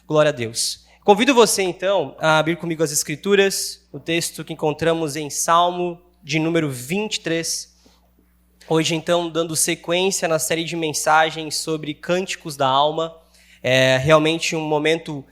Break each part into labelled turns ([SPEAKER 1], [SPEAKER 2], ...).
[SPEAKER 1] Glória a Deus. Convido você, então, a abrir comigo as Escrituras, o texto que encontramos em Salmo de número 23. Hoje, então, dando sequência na série de mensagens sobre cânticos da alma. É realmente um momento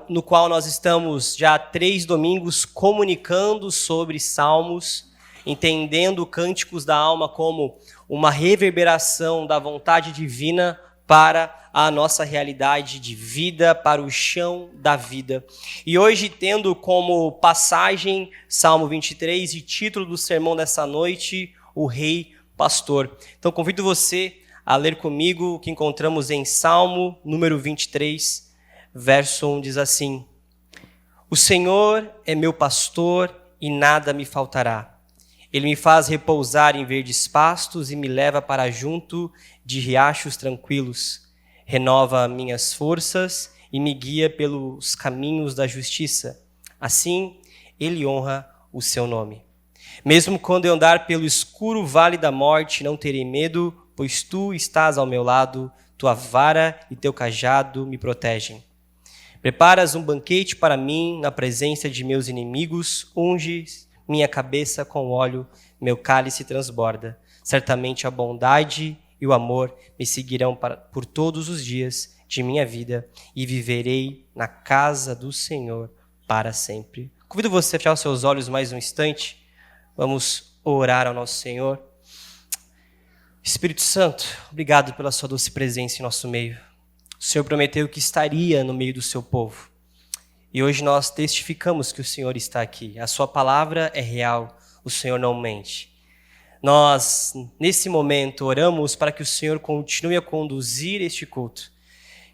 [SPEAKER 1] no qual nós estamos já há 3 domingos comunicando sobre salmos, entendendo cânticos da alma como uma reverberação da vontade divina para a nossa realidade de vida, para o chão da vida. E hoje, tendo como passagem Salmo 23 e título do sermão dessa noite, o Rei Pastor. Então, convido você a ler comigo o que encontramos em Salmo número 23, verso 1, diz assim: O Senhor é meu pastor e nada me faltará. Ele me faz repousar em verdes pastos e me leva para junto de riachos tranquilos. Renova minhas forças e me guia pelos caminhos da justiça. Assim, ele honra o seu nome. Mesmo quando eu andar pelo escuro vale da morte, não terei medo, pois tu estás ao meu lado, tua vara e teu cajado me protegem. Preparas um banquete para mim na presença de meus inimigos, unges minha cabeça com óleo, meu cálice transborda. Certamente a bondade e o amor me seguirão por todos os dias de minha vida e viverei na casa do Senhor para sempre. Convido você a fechar os seus olhos mais um instante. Vamos orar ao nosso Senhor. Espírito Santo, obrigado pela sua doce presença em nosso meio. O Senhor prometeu que estaria no meio do seu povo. E hoje nós testificamos que o Senhor está aqui. A sua palavra é real, o Senhor não mente. Nós, nesse momento, oramos para que o Senhor continue a conduzir este culto.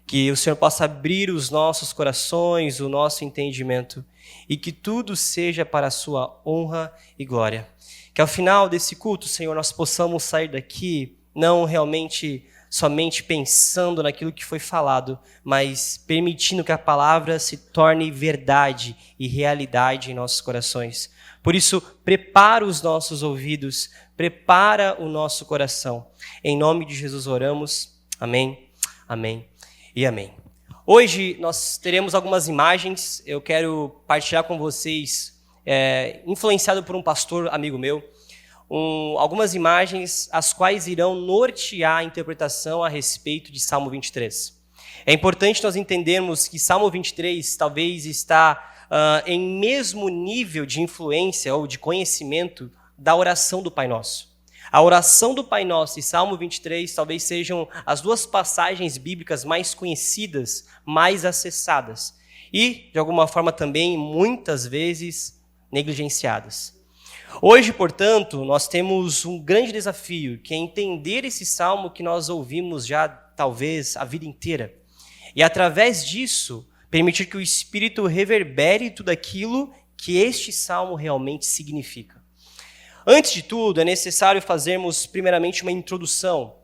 [SPEAKER 1] Que o Senhor possa abrir os nossos corações, o nosso entendimento. E que tudo seja para a sua honra e glória. Que ao final desse culto, Senhor, nós possamos sair daqui não realmente somente pensando naquilo que foi falado, mas permitindo que a palavra se torne verdade e realidade em nossos corações. Por isso, prepara os nossos ouvidos, prepara o nosso coração. Em nome de Jesus oramos. Amém, amém e amém. Hoje nós teremos algumas imagens. Eu quero partilhar com vocês, influenciado por um pastor amigo meu, algumas imagens as quais irão nortear a interpretação a respeito de Salmo 23. É importante nós entendermos que Salmo 23 talvez está em mesmo nível de influência ou de conhecimento da oração do Pai Nosso. A oração do Pai Nosso e Salmo 23 talvez sejam as duas passagens bíblicas mais conhecidas, mais acessadas e, de alguma forma, também muitas vezes negligenciadas. Hoje, portanto, nós temos um grande desafio, que é entender esse salmo que nós ouvimos já, talvez, a vida inteira. E, através disso, permitir que o Espírito reverbere tudo aquilo que este salmo realmente significa. Antes de tudo, é necessário fazermos, primeiramente, uma introdução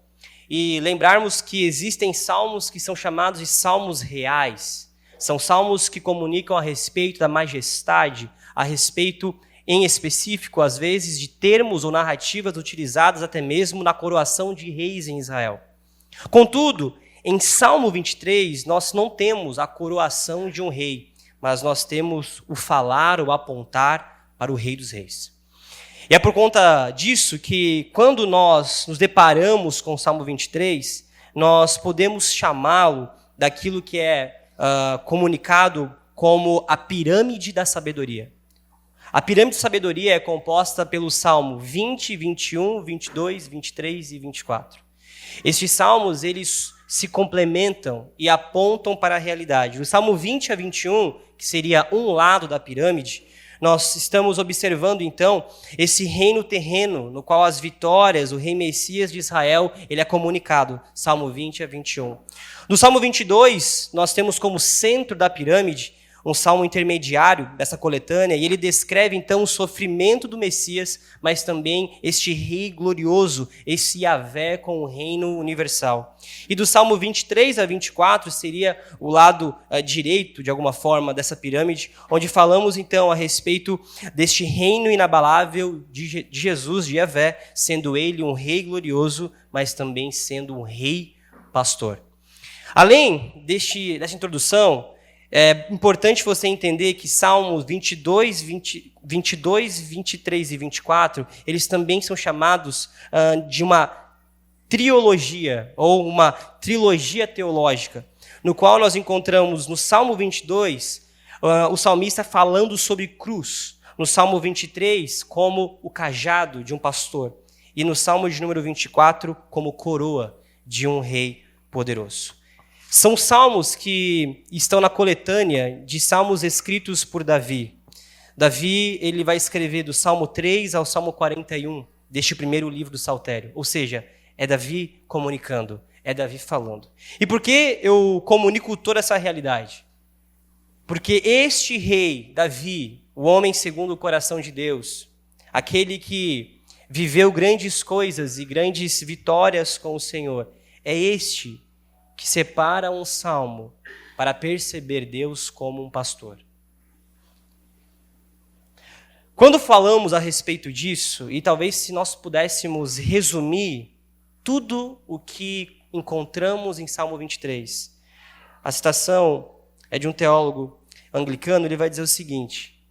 [SPEAKER 1] e lembrarmos que existem salmos que são chamados de salmos reais. São salmos que comunicam a respeito da majestade, a respeito em específico, às vezes, de termos ou narrativas utilizadas até mesmo na coroação de reis em Israel. Contudo, em Salmo 23, nós não temos a coroação de um rei, mas nós temos o falar, o apontar para o Rei dos Reis. E é por conta disso que, quando nós nos deparamos com o Salmo 23, nós podemos chamá-lo daquilo que é comunicado como a pirâmide da sabedoria. A pirâmide de sabedoria é composta pelo Salmo 20, 21, 22, 23 e 24. Estes salmos, eles se complementam e apontam para a realidade. No Salmo 20 a 21, que seria um lado da pirâmide, nós estamos observando, então, esse reino terreno, no qual as vitórias, o rei Messias de Israel, ele é comunicado. Salmo 20 a 21. No Salmo 22, nós temos como centro da pirâmide um salmo intermediário dessa coletânea, e ele descreve então o sofrimento do Messias, mas também este rei glorioso, esse Yahvé com o reino universal. E do Salmo 23 a 24 seria o lado direito, de alguma forma, dessa pirâmide, onde falamos então a respeito deste reino inabalável de Jesus, de Yahvé, sendo ele um rei glorioso, mas também sendo um rei pastor. Além dessa introdução, é importante você entender que Salmos 22, 23 e 24, eles também são chamados de uma trilogia, ou uma trilogia teológica, no qual nós encontramos no Salmo 22, o salmista falando sobre cruz, no Salmo 23, como o cajado de um pastor, e no Salmo de número 24, como coroa de um rei poderoso. São salmos que estão na coletânea de salmos escritos por Davi. Davi, ele vai escrever do Salmo 3 ao Salmo 41, deste primeiro livro do Saltério. Ou seja, é Davi comunicando, é Davi falando. E por que eu comunico toda essa realidade? Porque este rei, Davi, o homem segundo o coração de Deus, aquele que viveu grandes coisas e grandes vitórias com o Senhor, é este que separa um salmo para perceber Deus como um pastor. Quando falamos a respeito disso, e talvez se nós pudéssemos resumir tudo o que encontramos em Salmo 23, a citação é de um teólogo anglicano, ele vai dizer o seguinte: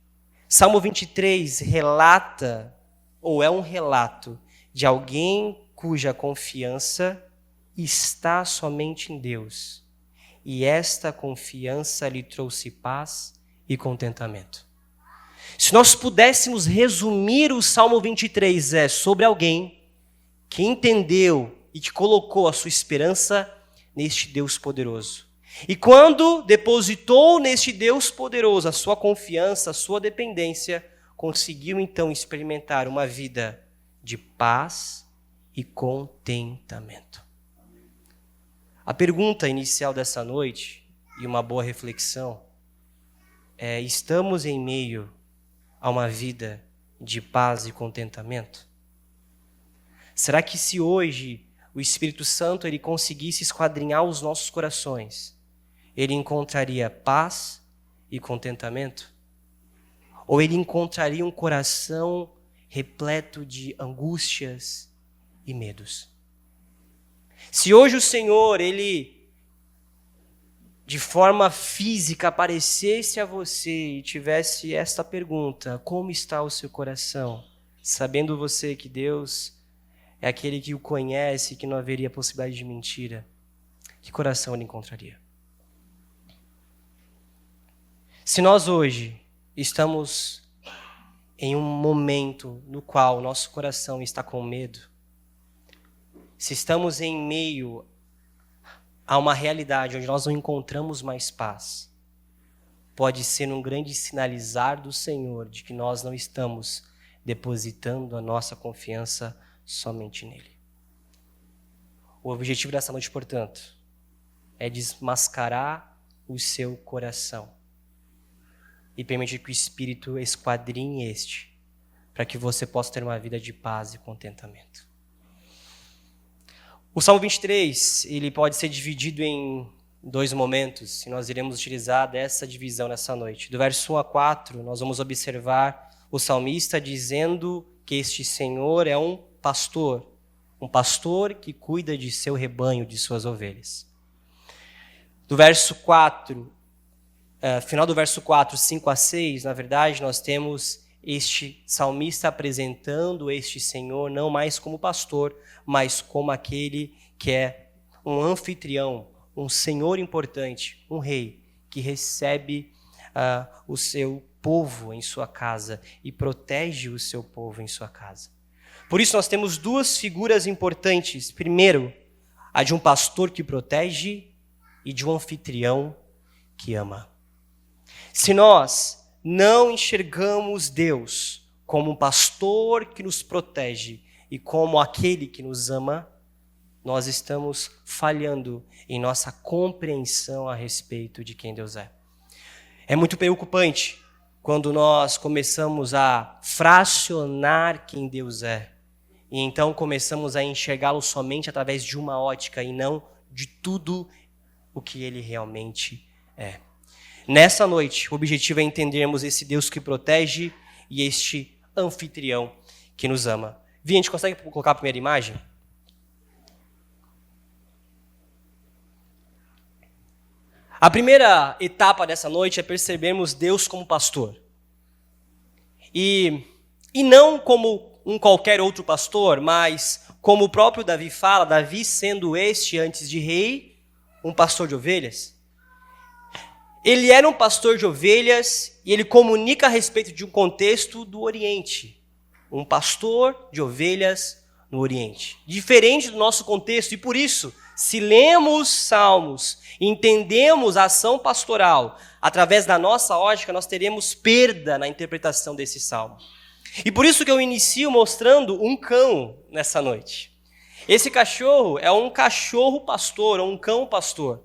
[SPEAKER 1] Salmo 23 relata, ou é um relato, de alguém cuja confiança está somente em Deus, e esta confiança lhe trouxe paz e contentamento. Se nós pudéssemos resumir o Salmo 23, é sobre alguém que entendeu e que colocou a sua esperança neste Deus poderoso. E quando depositou neste Deus poderoso a sua confiança, a sua dependência, conseguiu então experimentar uma vida de paz e contentamento. A pergunta inicial dessa noite, e uma boa reflexão, é: estamos em meio a uma vida de paz e contentamento? Será que se hoje o Espírito Santo ele conseguisse esquadrinhar os nossos corações, ele encontraria paz e contentamento? Ou ele encontraria um coração repleto de angústias e medos? Se hoje o Senhor, ele, de forma física, aparecesse a você e tivesse esta pergunta: como está o seu coração? Sabendo você que Deus é aquele que o conhece, que não haveria possibilidade de mentira, que coração ele encontraria? Se nós hoje estamos em um momento no qual nosso coração está com medo, se estamos em meio a uma realidade onde nós não encontramos mais paz, pode ser um grande sinalizar do Senhor de que nós não estamos depositando a nossa confiança somente nele. O objetivo dessa noite, portanto, é desmascarar o seu coração e permitir que o Espírito esquadrinhe este, para que você possa ter uma vida de paz e contentamento. O Salmo 23, ele pode ser dividido em dois momentos, e nós iremos utilizar dessa divisão nessa noite. Do verso 1 a 4, nós vamos observar o salmista dizendo que este Senhor é um pastor que cuida de seu rebanho, de suas ovelhas. Do verso 4, final do verso 4, 5 a 6, na verdade, nós temos este salmista apresentando este Senhor não mais como pastor, mas como aquele que é um anfitrião, um senhor importante, um rei, que recebe o seu povo em sua casa e protege o seu povo em sua casa. Por isso nós temos duas figuras importantes. Primeiro, a de um pastor que protege e de um anfitrião que ama. Se nós não enxergamos Deus como um pastor que nos protege e como aquele que nos ama, nós estamos falhando em nossa compreensão a respeito de quem Deus é. É muito preocupante quando nós começamos a fracionar quem Deus é, e então começamos a enxergá-lo somente através de uma ótica e não de tudo o que ele realmente é. Nessa noite, o objetivo é entendermos esse Deus que protege e este anfitrião que nos ama. Vi, a gente consegue colocar a primeira imagem? A primeira etapa dessa noite é percebermos Deus como pastor. E não como um qualquer outro pastor, mas como o próprio Davi fala, Davi sendo este, antes de rei, um pastor de ovelhas. Ele era um pastor de ovelhas e ele comunica a respeito de um contexto do Oriente. Um pastor de ovelhas no Oriente. Diferente do nosso contexto, e por isso, se lemos Salmos e entendemos a ação pastoral através da nossa ótica, nós teremos perda na interpretação desse salmo. E por isso que eu inicio mostrando um cão nessa noite. Esse cachorro é um cachorro pastor, ou um cão pastor.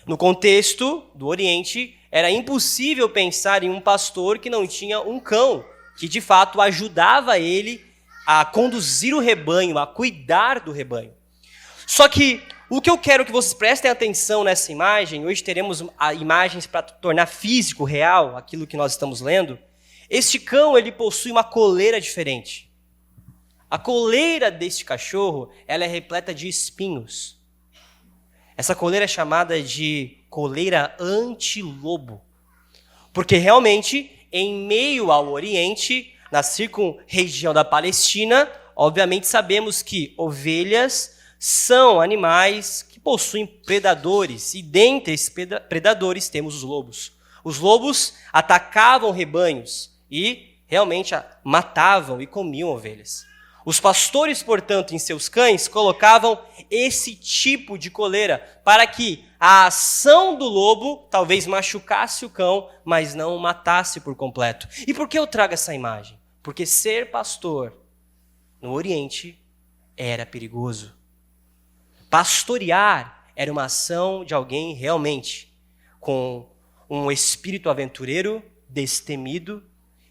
[SPEAKER 1] No contexto do Oriente, era impossível pensar em um pastor que não tinha um cão, que de fato ajudava ele a conduzir o rebanho, a cuidar do rebanho. Só que o que eu quero que vocês prestem atenção nessa imagem, hoje teremos imagens para tornar físico, real, aquilo que nós estamos lendo. Este cão, ele possui uma coleira diferente. A coleira deste cachorro, ela é repleta de espinhos. Essa coleira é chamada de coleira anti-lobo. Porque realmente, em meio ao Oriente, na circunregião da Palestina, obviamente sabemos que ovelhas são animais que possuem predadores. E dentre esses predadores temos os lobos. Os lobos atacavam rebanhos e realmente matavam e comiam ovelhas. Os pastores, portanto, em seus cães, colocavam esse tipo de coleira para que a ação do lobo talvez machucasse o cão, mas não o matasse por completo. E por que eu trago essa imagem? Porque ser pastor no Oriente era perigoso. Pastorear era uma ação de alguém realmente com um espírito aventureiro, destemido,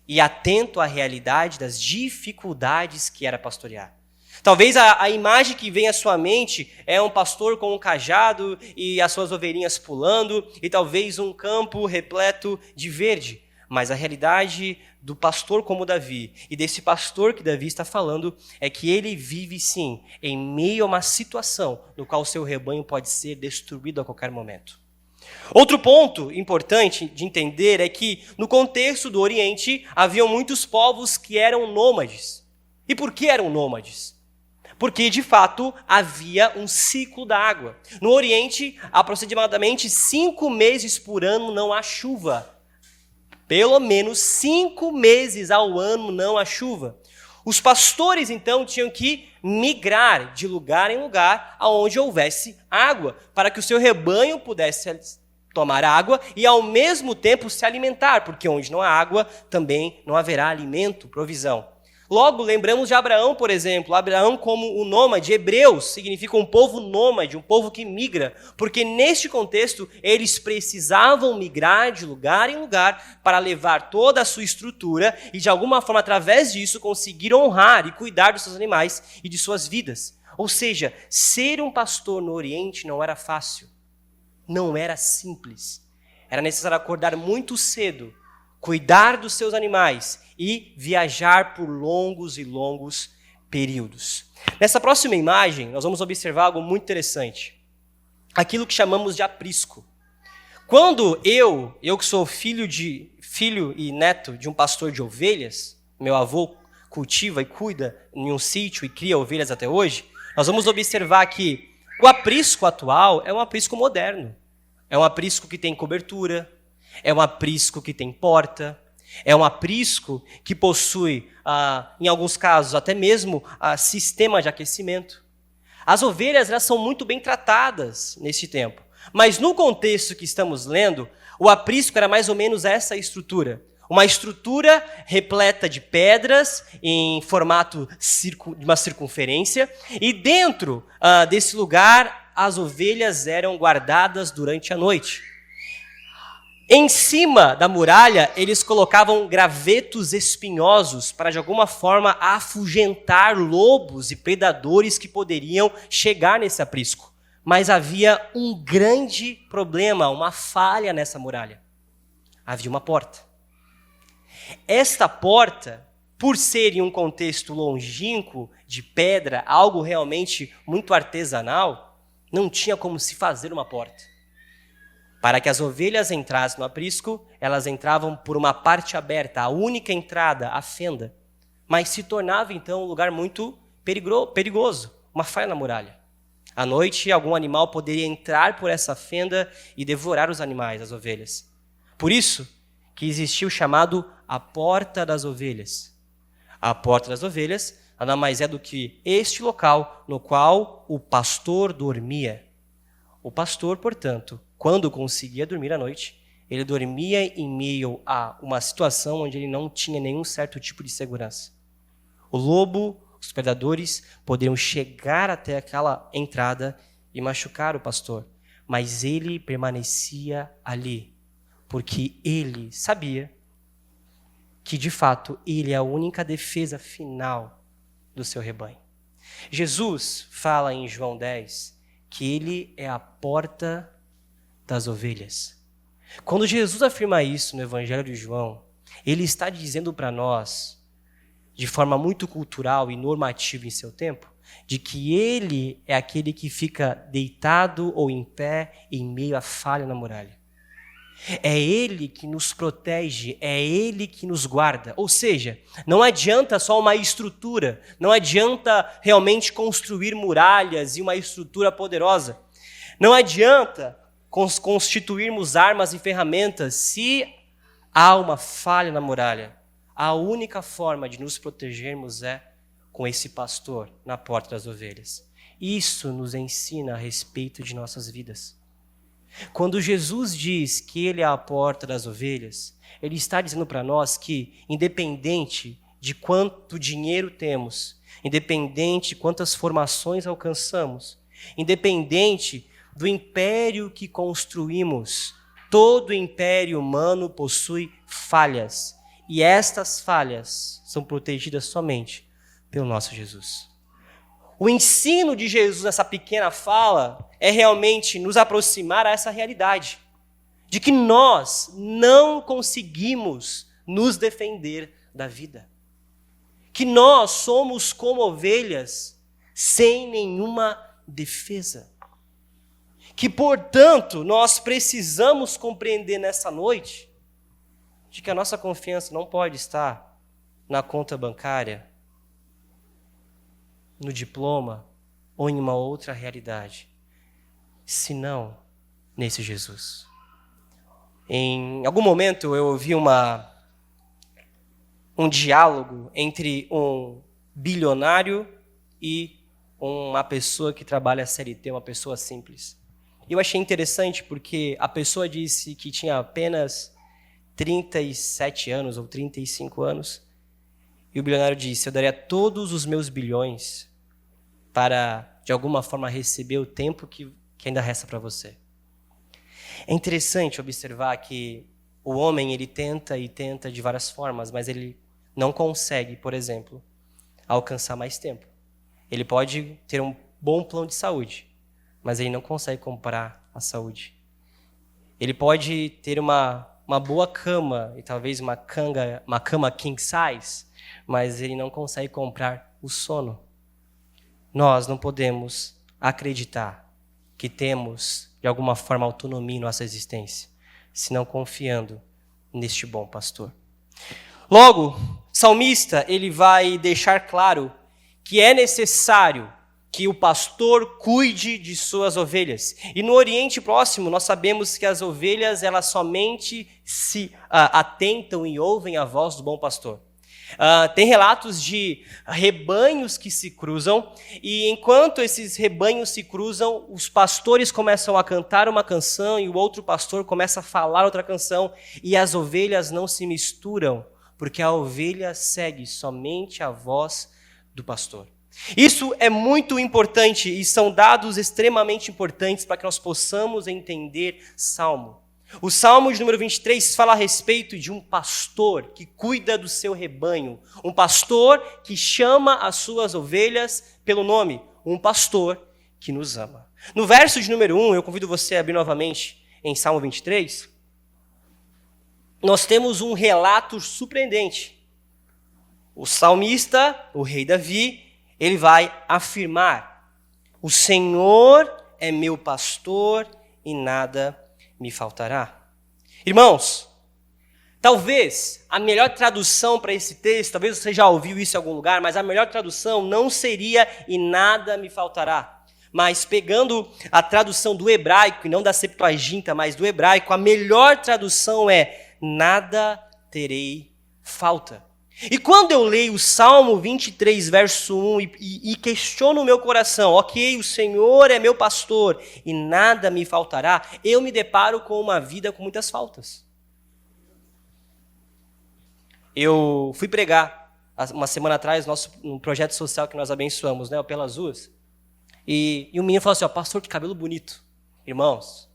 [SPEAKER 1] e atento à realidade das dificuldades que era pastorear. Talvez a imagem que vem à sua mente é um pastor com um cajado e as suas ovelhinhas pulando, e talvez um campo repleto de verde. Mas a realidade do pastor como Davi, e desse pastor que Davi está falando, é que ele vive sim em meio a uma situação no qual o seu rebanho pode ser destruído a qualquer momento. Outro ponto importante de entender é que, no contexto do Oriente, haviam muitos povos que eram nômades. E por que eram nômades? Porque, de fato, havia um ciclo da água. No Oriente, aproximadamente 5 meses por ano não há chuva. Pelo menos 5 meses ao ano não há chuva. Os pastores, então, tinham que migrar de lugar em lugar aonde houvesse água, para que o seu rebanho pudesse tomar água e, ao mesmo tempo, se alimentar, porque onde não há água, também não haverá alimento, provisão. Logo, lembramos de Abraão, por exemplo. Abraão como o nômade. Hebreus significa um povo nômade, um povo que migra, porque neste contexto eles precisavam migrar de lugar em lugar para levar toda a sua estrutura e, de alguma forma, através disso, conseguir honrar e cuidar dos seus animais e de suas vidas. Ou seja, ser um pastor no Oriente não era fácil, não era simples. Era necessário acordar muito cedo, cuidar dos seus animais e viajar por longos e longos períodos. Nessa próxima imagem, nós vamos observar algo muito interessante. Aquilo que chamamos de aprisco. Quando eu que sou filho e neto de um pastor de ovelhas, meu avô cultiva e cuida em um sítio e cria ovelhas até hoje, nós vamos observar que o aprisco atual é um aprisco moderno. É um aprisco que tem cobertura, é um aprisco que tem porta, é um aprisco que possui, em alguns casos, até mesmo sistema de aquecimento. As ovelhas elas são muito bem tratadas nesse tempo. Mas no contexto que estamos lendo, o aprisco era mais ou menos essa estrutura. Uma estrutura repleta de pedras em formato de uma circunferência. E dentro desse lugar, as ovelhas eram guardadas durante a noite. Em cima da muralha, eles colocavam gravetos espinhosos para, de alguma forma, afugentar lobos e predadores que poderiam chegar nesse aprisco. Mas havia um grande problema, uma falha nessa muralha. Havia uma porta. Esta porta, por ser em um contexto longínquo, de pedra, algo realmente muito artesanal, não tinha como se fazer uma porta. Para que as ovelhas entrassem no aprisco, elas entravam por uma parte aberta, a única entrada, a fenda. Mas se tornava então um lugar muito perigoso, uma falha na muralha. À noite, algum animal poderia entrar por essa fenda e devorar os animais, as ovelhas. Por isso que existia o chamado a porta das ovelhas. A porta das ovelhas nada mais é do que este local no qual o pastor dormia. O pastor, portanto, quando conseguia dormir à noite, ele dormia em meio a uma situação onde ele não tinha nenhum certo tipo de segurança. O lobo, os predadores, poderiam chegar até aquela entrada e machucar o pastor, mas ele permanecia ali, porque ele sabia que, de fato, ele é a única defesa final do seu rebanho. Jesus fala em João 10 que ele é a porta das ovelhas. Quando Jesus afirma isso no Evangelho de João, ele está dizendo para nós, de forma muito cultural e normativa em seu tempo, de que ele é aquele que fica deitado ou em pé em meio à falha na muralha. É ele que nos protege, é ele que nos guarda. Ou seja, não adianta só uma estrutura, não adianta realmente construir muralhas e uma estrutura poderosa. Não adianta constituirmos armas e ferramentas se há uma falha na muralha. A única forma de nos protegermos é com esse pastor na porta das ovelhas. Isso nos ensina a respeito de nossas vidas. Quando Jesus diz que ele é a porta das ovelhas, ele está dizendo para nós que, independente de quanto dinheiro temos, independente de quantas formações alcançamos, independente do império que construímos, todo império humano possui falhas. E estas falhas são protegidas somente pelo nosso Jesus. O ensino de Jesus nessa pequena fala é realmente nos aproximar a essa realidade, de que nós não conseguimos nos defender da vida. Que nós somos como ovelhas sem nenhuma defesa. Que, portanto, nós precisamos compreender nessa noite de que a nossa confiança não pode estar na conta bancária, no diploma ou em uma outra realidade, senão nesse Jesus. Em algum momento eu ouvi um diálogo entre um bilionário e uma pessoa que trabalha CLT, uma pessoa simples. Eu achei interessante porque a pessoa disse que tinha apenas 37 anos ou 35 anos, e o bilionário disse: eu daria todos os meus bilhões para, de alguma forma, receber o tempo que ainda resta para você. É interessante observar que o homem ele tenta e tenta de várias formas, mas ele não consegue, por exemplo, alcançar mais tempo. Ele pode ter um bom plano de saúde, mas ele não consegue comprar a saúde. Ele pode ter uma boa cama e talvez uma cama king size, mas ele não consegue comprar o sono. Nós não podemos acreditar que temos, de alguma forma, autonomia em nossa existência, senão confiando neste bom pastor. Logo, o salmista ele vai deixar claro que é necessário que o pastor cuide de suas ovelhas. E no Oriente Próximo, nós sabemos que as ovelhas elas somente se atentam e ouvem a voz do bom pastor. Tem relatos de rebanhos que se cruzam, e enquanto esses rebanhos se cruzam, os pastores começam a cantar uma canção e o outro pastor começa a falar outra canção, e as ovelhas não se misturam, porque a ovelha segue somente a voz do pastor. Isso é muito importante e são dados extremamente importantes para que nós possamos entender Salmo. O Salmo de número 23 fala a respeito de um pastor que cuida do seu rebanho, um pastor que chama as suas ovelhas pelo nome, um pastor que nos ama. No verso de número 1, eu convido você a abrir novamente em Salmo 23, nós temos um relato surpreendente. O salmista, o rei Davi, ele vai afirmar: o Senhor é meu pastor e nada me faltará. Irmãos, talvez a melhor tradução para esse texto, talvez você já ouviu isso em algum lugar, mas a melhor tradução não seria "e nada me faltará". Mas pegando a tradução do hebraico, e não da Septuaginta, mas do hebraico, a melhor tradução é "nada terei falta". E quando eu leio o Salmo 23, verso 1, e questiono o meu coração, ok, o Senhor é meu pastor e nada me faltará, eu me deparo com uma vida com muitas faltas. Eu fui pregar uma semana atrás um projeto social que nós abençoamos, né, o Pelas Ruas, e o menino falou assim, pastor, que cabelo bonito. Irmãos,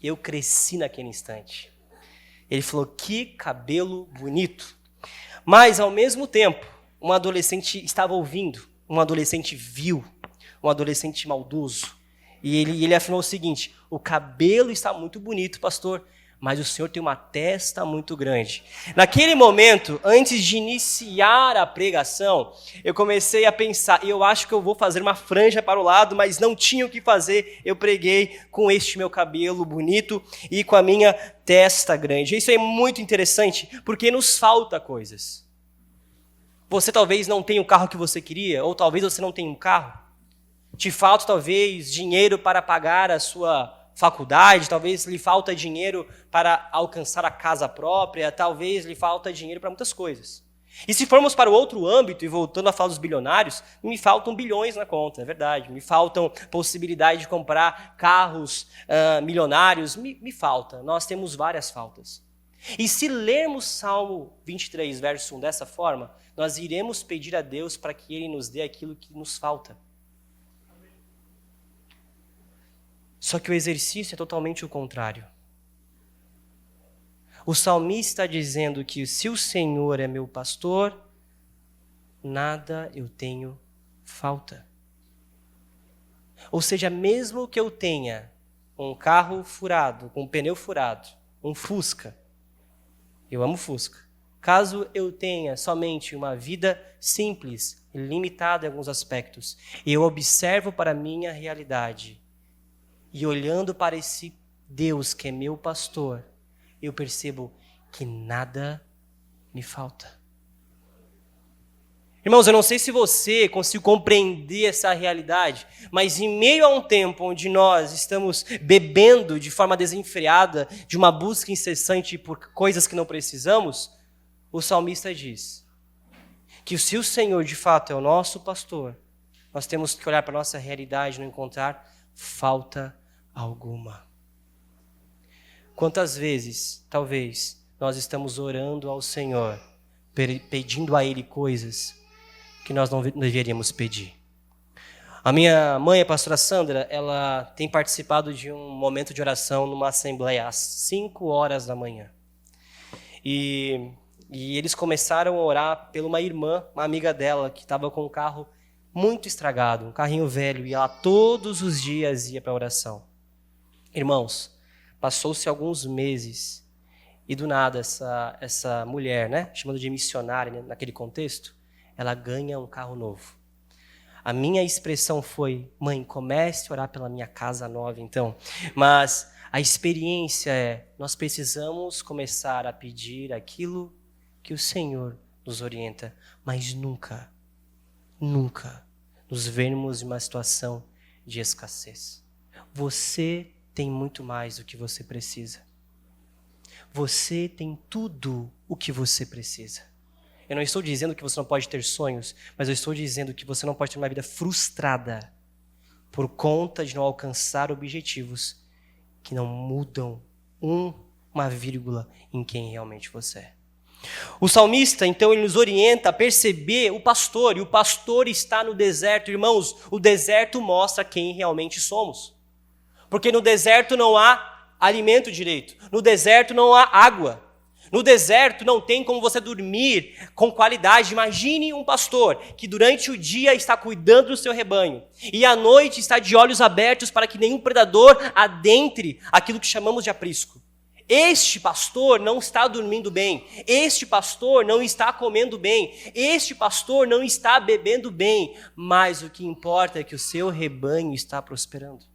[SPEAKER 1] eu cresci naquele instante. Ele falou, que cabelo bonito. Mas, ao mesmo tempo, um adolescente estava ouvindo, um adolescente vil, um adolescente maldoso. E ele afirmou o seguinte, o cabelo está muito bonito, pastor, mas o senhor tem uma testa muito grande. Naquele momento, antes de iniciar a pregação, eu comecei a pensar, eu acho que eu vou fazer uma franja para o lado, mas não tinha o que fazer, eu preguei com este meu cabelo bonito e com a minha testa grande. Isso é muito interessante, porque nos falta coisas. Você talvez não tenha o carro que você queria, ou talvez você não tenha um carro. Te falta talvez dinheiro para pagar a sua faculdade, talvez lhe falta dinheiro para alcançar a casa própria, talvez lhe falta dinheiro para muitas coisas. E se formos para o outro âmbito, e voltando a falar dos bilionários, me faltam bilhões na conta, é verdade. Me faltam possibilidade de comprar carros milionários, me falta. Nós temos várias faltas. E se lermos Salmo 23, verso 1 dessa forma, nós iremos pedir a Deus para que Ele nos dê aquilo que nos falta. Só que o exercício é totalmente o contrário. O salmista está dizendo que se o Senhor é meu pastor, nada eu tenho falta. Ou seja, mesmo que eu tenha um carro furado, com um pneu furado, um Fusca, eu amo Fusca. Caso eu tenha somente uma vida simples, limitada em alguns aspectos, eu observo para a minha realidade, e olhando para esse Deus que é meu pastor, eu percebo que nada me falta. Irmãos, eu não sei se você conseguiu compreender essa realidade, mas em meio a um tempo onde nós estamos bebendo de forma desenfreada, de uma busca incessante por coisas que não precisamos, o salmista diz que se o Senhor de fato é o nosso pastor, nós temos que olhar para a nossa realidade e não encontrar falta alguma. Quantas vezes, talvez, nós estamos orando ao Senhor, pedindo a Ele coisas que nós não deveríamos pedir. A minha mãe, a pastora Sandra, ela tem participado de um momento de oração numa assembleia às 5 horas da manhã. E eles começaram a orar por uma irmã, uma amiga dela, que estava com um carro muito estragado, um carrinho velho, e ela todos os dias ia para a oração. Irmãos, passou-se alguns meses e do nada essa mulher, né, chamada de missionária, né, naquele contexto, ela ganha um carro novo. A minha expressão foi, mãe, comece a orar pela minha casa nova então. Mas a experiência é, nós precisamos começar a pedir aquilo que o Senhor nos orienta, mas nunca nos vermos em uma situação de escassez. Você tem muito mais do que você precisa. Você tem tudo o que você precisa. Eu não estou dizendo que você não pode ter sonhos, mas eu estou dizendo que você não pode ter uma vida frustrada por conta de não alcançar objetivos que não mudam uma vírgula em quem realmente você é. O salmista, então, ele nos orienta a perceber o pastor, e o pastor está no deserto. Irmãos, o deserto mostra quem realmente somos. Porque no deserto não há alimento direito, no deserto não há água, no deserto não tem como você dormir com qualidade. Imagine um pastor que durante o dia está cuidando do seu rebanho e à noite está de olhos abertos para que nenhum predador adentre aquilo que chamamos de aprisco. Este pastor não está dormindo bem, este pastor não está comendo bem, este pastor não está bebendo bem, mas o que importa é que o seu rebanho está prosperando.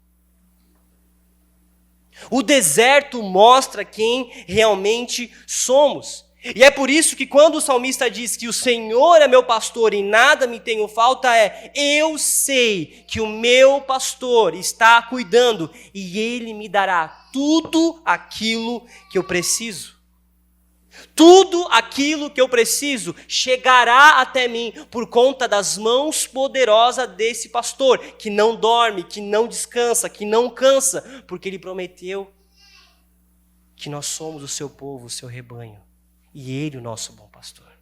[SPEAKER 1] O deserto mostra quem realmente somos. E é por isso que quando o salmista diz que o Senhor é meu pastor e nada me tenho falta, eu sei que o meu pastor está cuidando e ele me dará tudo aquilo que eu preciso. Tudo aquilo que eu preciso chegará até mim por conta das mãos poderosas desse pastor, que não dorme, que não descansa, que não cansa, porque ele prometeu que nós somos o seu povo, o seu rebanho, e ele o nosso bom pastor.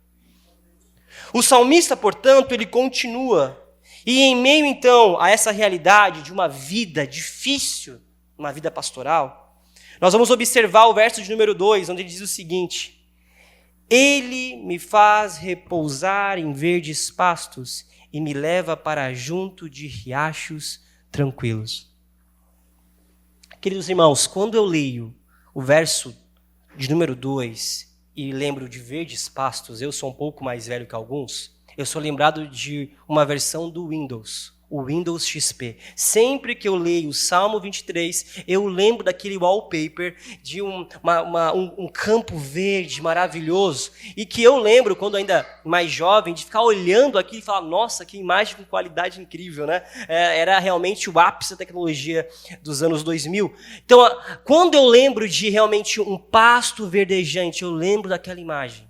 [SPEAKER 1] O salmista, portanto, ele continua, e em meio então a essa realidade de uma vida difícil, uma vida pastoral, nós vamos observar o verso de número 2, onde ele diz o seguinte: ele me faz repousar em verdes pastos e me leva para junto de riachos tranquilos. Queridos irmãos, quando eu leio o verso de número 2 e lembro de verdes pastos, eu sou um pouco mais velho que alguns, eu sou lembrado de uma versão do Windows, o Windows XP. Sempre que eu leio o Salmo 23, eu lembro daquele wallpaper de um campo verde maravilhoso, e que eu lembro, quando ainda mais jovem, de ficar olhando aquilo e falar, nossa, que imagem com qualidade incrível, né? Era realmente o ápice da tecnologia dos anos 2000. Então, quando eu lembro de realmente um pasto verdejante, eu lembro daquela imagem.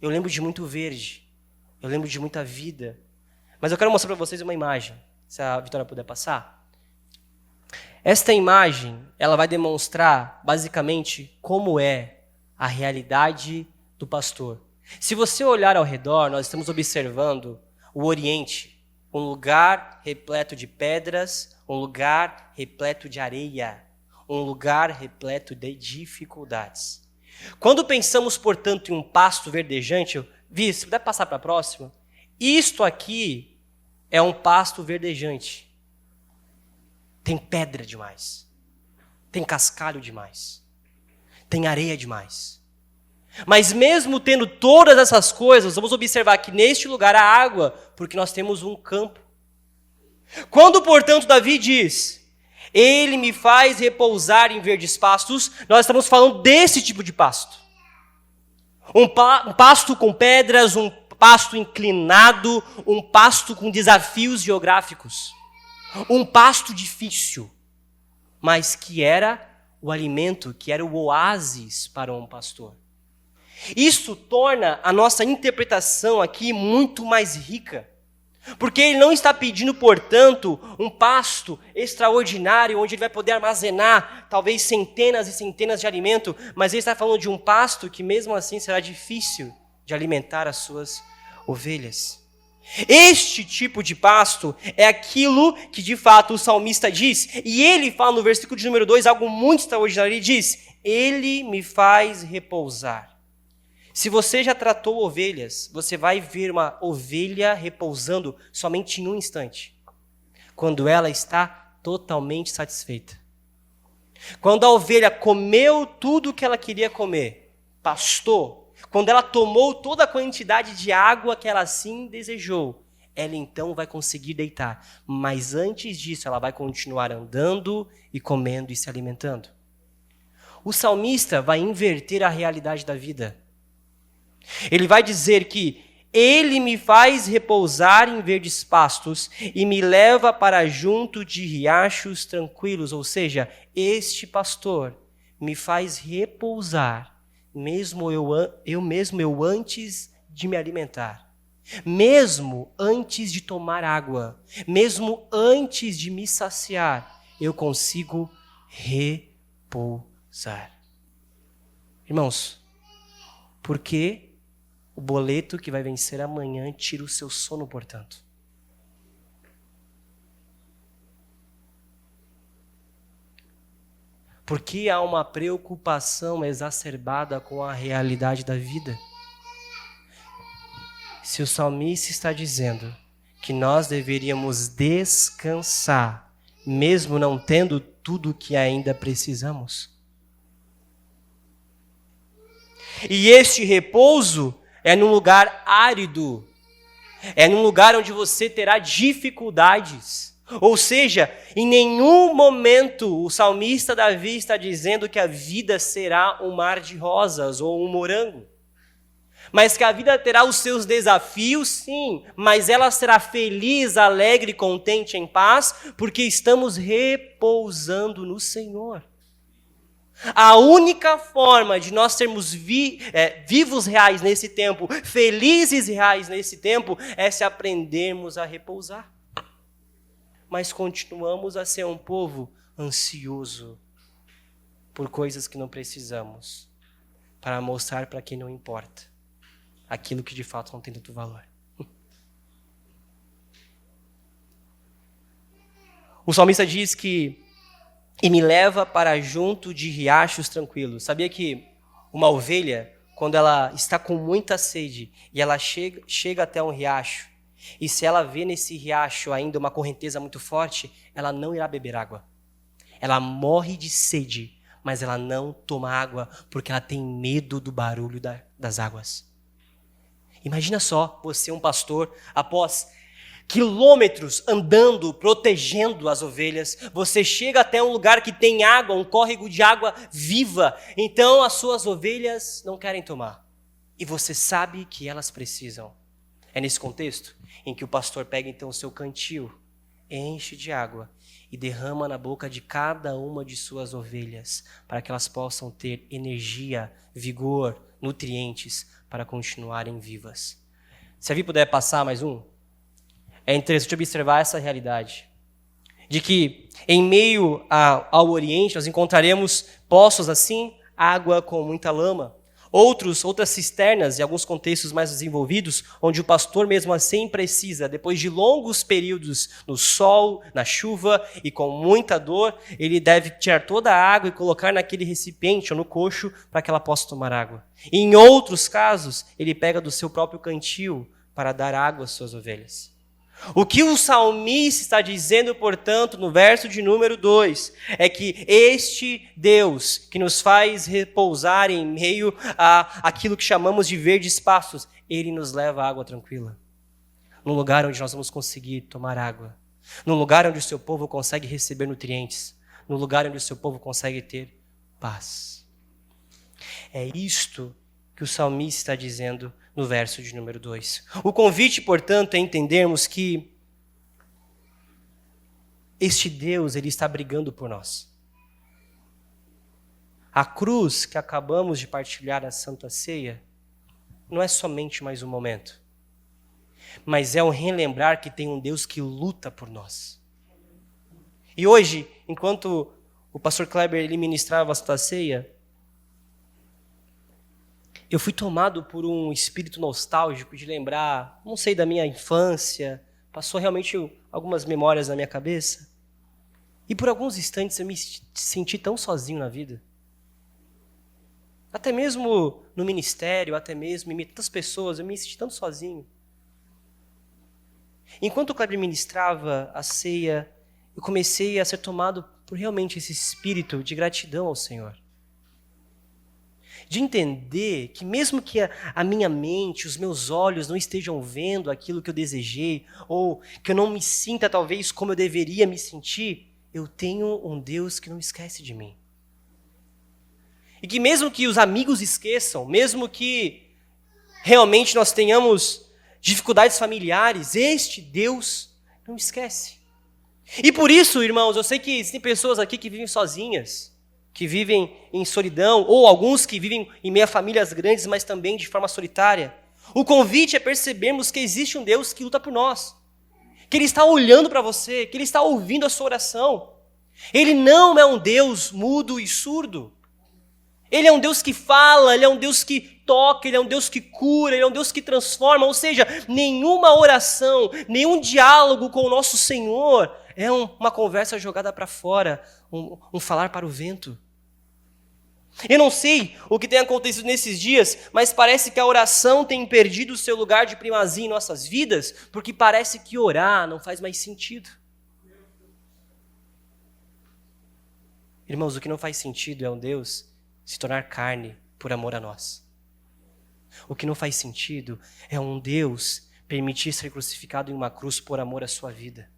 [SPEAKER 1] Eu lembro de muito verde, eu lembro de muita vida. Mas eu quero mostrar para vocês uma imagem. Se a Vitória puder passar. Esta imagem, ela vai demonstrar, basicamente, como é a realidade do pastor. Se você olhar ao redor, nós estamos observando o Oriente, um lugar repleto de pedras, um lugar repleto de areia, um lugar repleto de dificuldades. Quando pensamos, portanto, em um pasto verdejante, Vi, se puder passar para a próxima, isto aqui é um pasto verdejante. Tem pedra demais. Tem cascalho demais. Tem areia demais. Mas mesmo tendo todas essas coisas, vamos observar que neste lugar há água, porque nós temos um campo. Quando, portanto, Davi diz, ele me faz repousar em verdes pastos, nós estamos falando desse tipo de pasto. Um pasto com pedras, um pasto inclinado, um pasto com desafios geográficos. Um pasto difícil, mas que era o alimento, que era o oásis para um pastor. Isso torna a nossa interpretação aqui muito mais rica, porque ele não está pedindo, portanto, um pasto extraordinário, onde ele vai poder armazenar talvez centenas e centenas de alimento, mas ele está falando de um pasto que mesmo assim será difícil de alimentar as suas ovelhas. Este tipo de pasto é aquilo que de fato o salmista diz, e ele fala no versículo de número 2 algo muito extraordinário. Ele diz, ele me faz repousar. Se você já tratou ovelhas, você vai ver uma ovelha repousando somente em um instante, quando ela está totalmente satisfeita. Quando a ovelha comeu tudo o que ela queria comer, pastou, quando ela tomou toda a quantidade de água que ela assim desejou, ela então vai conseguir deitar. Mas antes disso, ela vai continuar andando e comendo e se alimentando. O salmista vai inverter a realidade da vida. Ele vai dizer que ele me faz repousar em verdes pastos e me leva para junto de riachos tranquilos. Ou seja, este pastor me faz repousar, mesmo eu antes de me alimentar, mesmo antes de tomar água, mesmo antes de me saciar, eu consigo repousar. Irmãos, por que o boleto que vai vencer amanhã tira o seu sono, portanto? Porque há uma preocupação exacerbada com a realidade da vida. Se o salmista está dizendo que nós deveríamos descansar, mesmo não tendo tudo o que ainda precisamos. E este repouso é num lugar árido, é num lugar onde você terá dificuldades, Ou seja, em nenhum momento o salmista Davi está dizendo que a vida será um mar de rosas ou um morango. Mas que a vida terá os seus desafios, sim, mas ela será feliz, alegre, contente, em paz, porque estamos repousando no Senhor. A única forma de nós sermos vivos reais nesse tempo, felizes reais nesse tempo, é se aprendermos a repousar. Mas continuamos a ser um povo ansioso por coisas que não precisamos, para mostrar para quem não importa aquilo que de fato não tem tanto valor. O salmista diz que e me leva para junto de riachos tranquilos. Sabia que uma ovelha, quando ela está com muita sede e ela chega até um riacho, e se ela vê nesse riacho ainda uma correnteza muito forte, ela não irá beber água. Ela morre de sede, mas ela não toma água porque ela tem medo do barulho das águas. Imagina só, você um pastor, após quilômetros andando, protegendo as ovelhas, você chega até um lugar que tem água, um córrego de água viva, então as suas ovelhas não querem tomar. E você sabe que elas precisam. É nesse contexto em que o pastor pega então o seu cantil, enche de água e derrama na boca de cada uma de suas ovelhas, para que elas possam ter energia, vigor, nutrientes, para continuarem vivas. Se a Vi puder passar mais um. É interessante observar essa realidade, de que em meio ao Oriente nós encontraremos poços assim, água com muita lama, outras cisternas, em alguns contextos mais desenvolvidos, onde o pastor mesmo assim precisa, depois de longos períodos no sol, na chuva e com muita dor, ele deve tirar toda a água e colocar naquele recipiente ou no coxo para que ela possa tomar água. E em outros casos, ele pega do seu próprio cantil para dar água às suas ovelhas. O que o salmista está dizendo, portanto, no verso de número 2, é que este Deus que nos faz repousar em meio àquilo que chamamos de verdes pastos, ele nos leva à água tranquila. Num lugar onde nós vamos conseguir tomar água. Num lugar onde o seu povo consegue receber nutrientes. Num lugar onde o seu povo consegue ter paz. É isto que o salmista está dizendo no verso de número 2. O convite, portanto, é entendermos que este Deus, ele está brigando por nós. A cruz que acabamos de partilhar na Santa Ceia não é somente mais um momento, mas é um relembrar que tem um Deus que luta por nós. E hoje, enquanto o pastor Kleber ele ministrava a Santa Ceia, eu fui tomado por um espírito nostálgico de lembrar, não sei, da minha infância, passou realmente algumas memórias na minha cabeça. E por alguns instantes eu me senti tão sozinho na vida. Até mesmo no ministério, até mesmo em meio a tantas pessoas, eu me senti tão sozinho. Enquanto o Kleber ministrava a ceia, eu comecei a ser tomado por realmente esse espírito de gratidão ao Senhor. De entender que mesmo que a minha mente, os meus olhos não estejam vendo aquilo que eu desejei, ou que eu não me sinta talvez como eu deveria me sentir, eu tenho um Deus que não esquece de mim. E que mesmo que os amigos esqueçam, mesmo que realmente nós tenhamos dificuldades familiares, este Deus não esquece. E por isso, irmãos, eu sei que existem pessoas aqui que vivem sozinhas, que vivem em solidão, ou alguns que vivem em meio a famílias grandes, mas também de forma solitária. O convite é percebermos que existe um Deus que luta por nós, que Ele está olhando para você, que Ele está ouvindo a sua oração. Ele não é um Deus mudo e surdo. Ele é um Deus que fala, Ele é um Deus que toca, Ele é um Deus que cura, Ele é um Deus que transforma. Ou seja, nenhuma oração, nenhum diálogo com o nosso Senhor é uma conversa jogada para fora, um falar para o vento. Eu não sei o que tem acontecido nesses dias, mas parece que a oração tem perdido o seu lugar de primazia em nossas vidas, porque parece que orar não faz mais sentido. Irmãos, o que não faz sentido é um Deus se tornar carne por amor a nós. O que não faz sentido é um Deus permitir ser crucificado em uma cruz por amor à sua vida.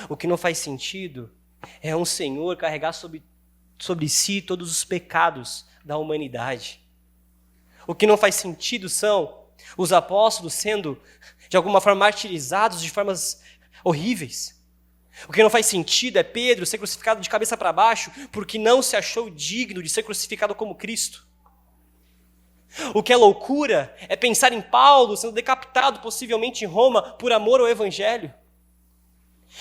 [SPEAKER 1] O que não faz sentido é um Senhor carregar sobre si todos os pecados da humanidade. O que não faz sentido são os apóstolos sendo, de alguma forma, martirizados de formas horríveis. O que não faz sentido é Pedro ser crucificado de cabeça para baixo porque não se achou digno de ser crucificado como Cristo. O que é loucura é pensar em Paulo sendo decapitado possivelmente em Roma por amor ao Evangelho.